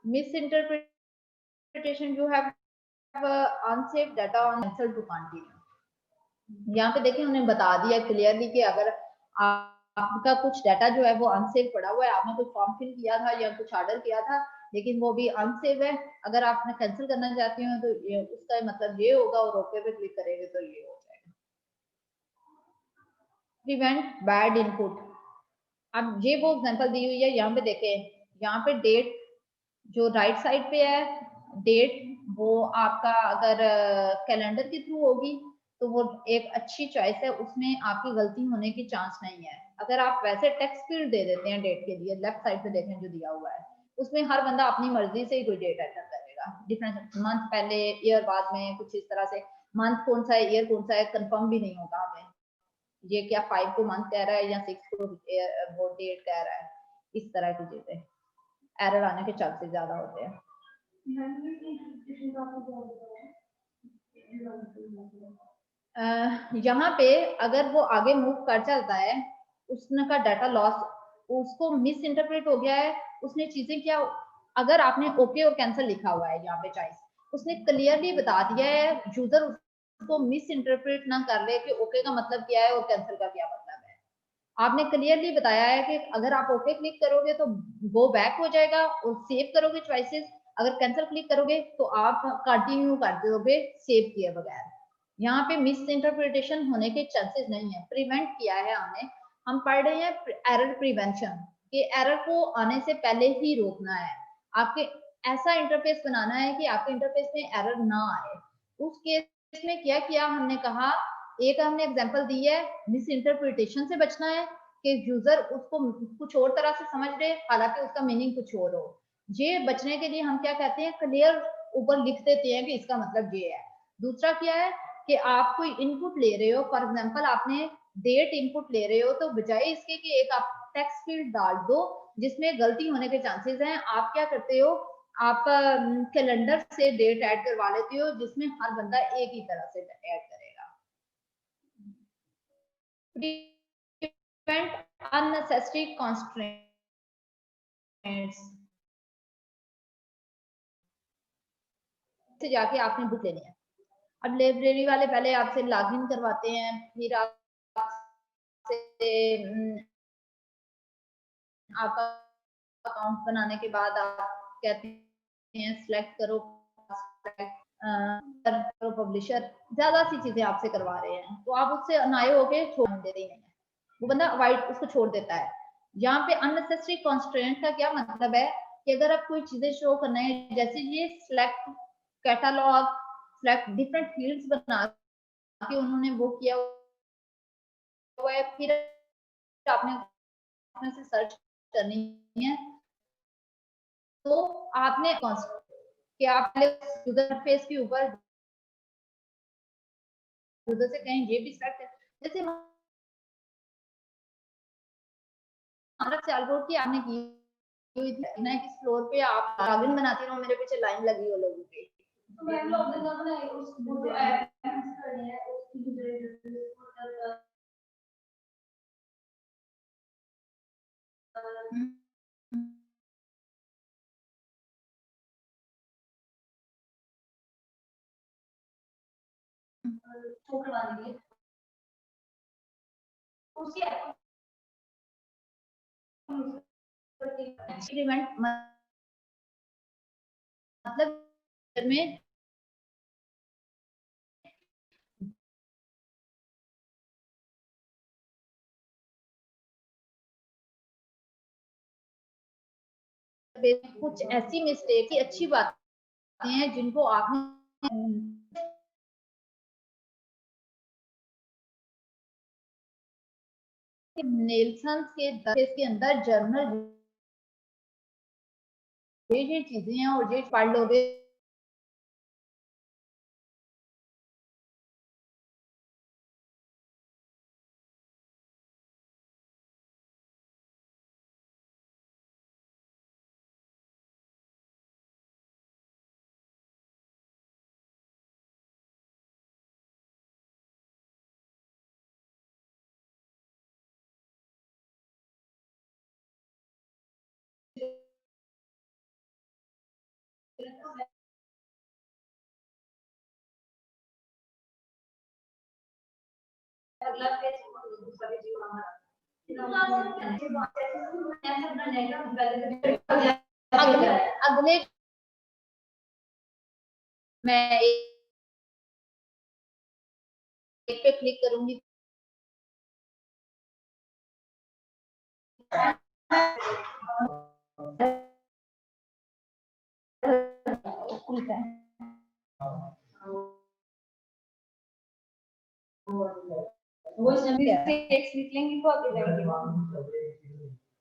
S1: Misinterpretation, you have unsafe data on cancel to continue। यहाँ पे देखिए उन्हें बता दिया क्लियरली कि अगर आपका कुछ डाटा जो है वो अनसेव पड़ा हुआ है, आपने कुछ फॉर्म फिल किया था या कुछ ऑर्डर किया था, लेकिन वो भी अनसेव है, अगर आपने कैंसिल करना चाहते हो तो उसका मतलब ये होगा, और ओके पे क्लिक करेंगे तो ये हो जाएगा। Prevent bad input. अब ये वो एग्जांपल दी हुई है, यहाँ पे देखें, यहाँ पे डेट जो राइट साइड पे है, डेट वो आपका अगर कैलेंडर के थ्रू होगी तो वो एक अच्छी चॉइस है, उसमें आपकी गलती होने की चांस नहीं है। अगर आप वैसे टेक्स्ट फील्ड दे देते हैं डेट के लिए, लेफ्ट साइड पे देखें जो दिया हुआ है, उसमें हर बंदा अपनी मर्जी से ही कोई डेट एंटर करेगा, डिफरेंट मंथ पहले, ईयर बाद में, कुछ इस तरह से। मंथ कौन सा है, ईयर कौन सा है, कंफर्म भी नहीं होगा हमें, ये क्या 5 को मंथ कह रहा है या 6 को वो डेट कह रहा है, इस तरह की चीजें, एरर आने के चांसेस ज्यादा होते हैं। यहाँ पे अगर वो आगे मूव कर चलता है, उसने का डाटा लॉस, उसको मिस इंटरप्रेट हो गया है, उसने चीजें क्या, अगर आपने ओके और कैंसिल लिखा हुआ है यहाँ पे चॉइस, उसने क्लियरली बता दिया है, यूजर उसको मिस इंटरप्रेट ना कर ले कि ओके का मतलब क्या है और कैंसिल का क्या मतलब है। आपने क्लियरली बताया है कि अगर आप ओके क्लिक करोगे तो गो बैक हो जाएगा और सेव करोगे चॉइसेस, अगर कैंसिल क्लिक करोगे तो आप कंटिन्यू कर दोगे सेव किए बगैर। यहाँ पे मिस इंटरप्रिटेशन होने के चांसेस नहीं है, प्रिवेंट किया है हमने। हम पढ़ रहे हैं एरर प्रिवेंशन, कि एरर को आने से पहले ही रोकना है, आपके ऐसा इंटरफेस बनाना है कि आपके इंटरफेस में एरर ना आए। उस केस में क्या किया हमने कहा, एक हमने एग्जांपल दी है, मिस इंटरप्रिटेशन से बचना है कि यूजर उसको कुछ और तरह से समझ ले, हालांकि उसका मीनिंग कुछ और हो। ये बचने के लिए हम क्या कहते हैं, क्लियर ऊपर लिख देते हैं कि इसका मतलब ये है। दूसरा क्या है कि आप कोई इनपुट ले रहे हो, फॉर एग्जांपल आपने डेट इनपुट ले रहे हो, तो बजाय इसके कि एक आप टेक्स्ट फील्ड डाल दो जिसमें गलती होने के चांसेस हैं, आप क्या करते हो, आप कैलेंडर से डेट ऐड करवा लेते हो जिसमें हर बंदा एक ही तरह से ऐड करेगा। Prevent unnecessary constraints. से जाके आपने बुक लेनी है, अब लाइब्रेरी वाले पहले आपसे लॉगिन करवाते हैं, फिर आपसे आपका अकाउंट बनाने के बाद आप कहते हैं सिलेक्ट करो पब्लिशर, ज्यादा सी चीजें आपसे करवा रहे हैं, तो आप उससे अनाए होके छोड़ दे रही हैं, वो बंदा अवॉइड उसको छोड़ देता है। यहाँ पे अननेसेसरी कंस्ट्रेंट का क्या मतलब है कि अगर आप कोई चीजें शो करना है, जैसे ये select catalogue, select different fields बना के उन्होंने वो किया हुआ है, फिर आपने से सर्च करनी है, तो आपने कि आप यूजर फेस के ऊपर यूजर से कहें ये भी सिलेक्ट है, जैसे सैलबोर्ड की आपने की हुई थी ना, किस फ्लोर पे आप लॉगिन बनाती रहो, मेरे पीछे लाइन लगी हो लोगों की, एक्सपेरिमेंट मतलब में कुछ ऐसी मिस्टेक की अच्छी बातें हैं जिनको आपने नेल्सन के दस्ते के अंदर जर्नल ये चीजें हैं और ये पढ़ लोगे अगले मैं एक पे क्लिक करूंगी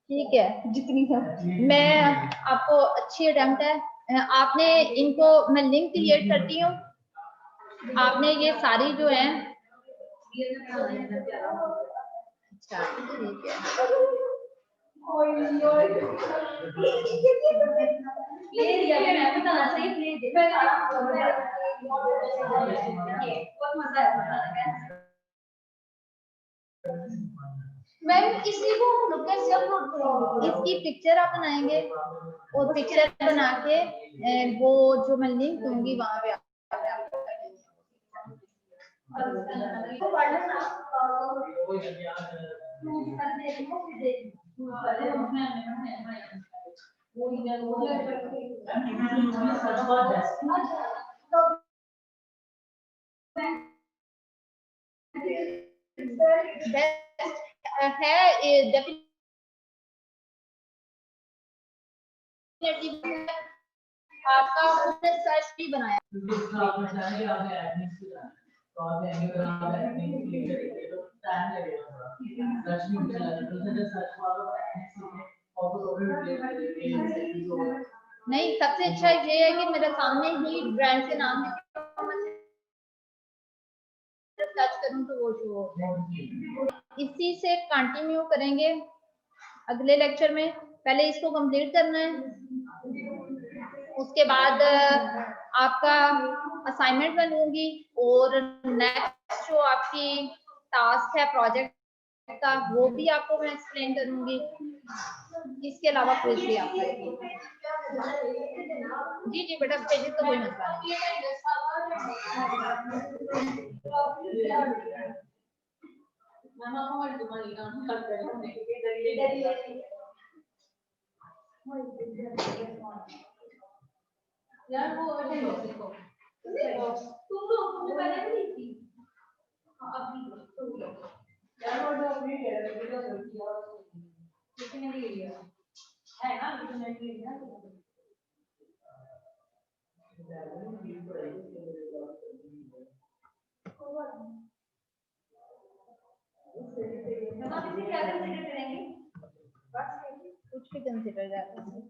S1: ठीक है जितनी मैं आपको अच्छी अटेम्प्ट है आपने इनको मैं लिंक क्रिएट करती हूँ आपने ये सारी जो है अच्छा ठीक है मैम इसी को कैसे अपलोड करोगे इसकी पिक्चर आप बनाएंगे और पिक्चर बना के वो जो मैं लिंक दूंगी वहां पे है डेफिनेटली आपका उसने सर्च भी बनाया नहीं सबसे अच्छा ये है कि मेरे सामने ही ब्रांड के नाम सर्च करूं तो वो जो इसी से कंटिन्यू करेंगे अगले लेक्चर में पहले इसको कंप्लीट करना है उसके बाद आपका असाइनमेंट बनूंगी और नेक्स्ट जो आपकी टास्क है प्रोजेक्ट का वो भी आपको मैं एक्सप्लेन करूंगी इसके अलावा कोई भी आप करेंगे जी जी बेटा पेजेस का कोई मसला यार वो देखो तुम लोग पहले भी थी अभी यार वो अपनी वीडियो लेकिन नहीं लिया है ना लेकिन नहीं लिया क्या कंसीडर करेंगे कुछ भी कंसीडर जाता है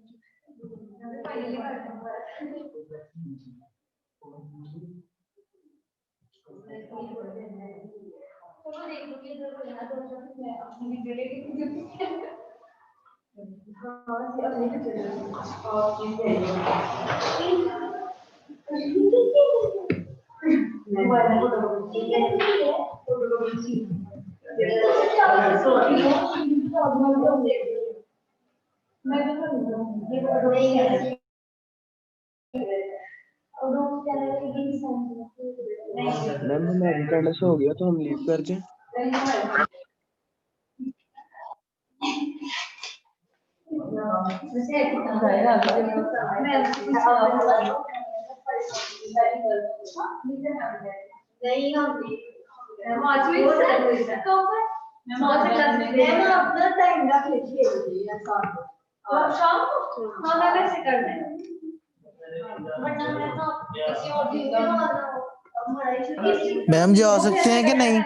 S6: मैम हमारी अटेंडेंस हो गया तो हम लीव कर दें।
S5: मैम जा सकते हैं कि नहीं?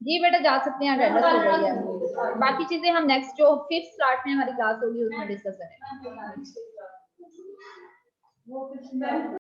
S1: जी बेटा जा सकते हैं, अटेंडेंस हो गई है। बाकी चीजें हम नेक्स्ट जो 5th स्टार्ट में हमारी क्लास होगी उसमें डिस्कस करेंगे।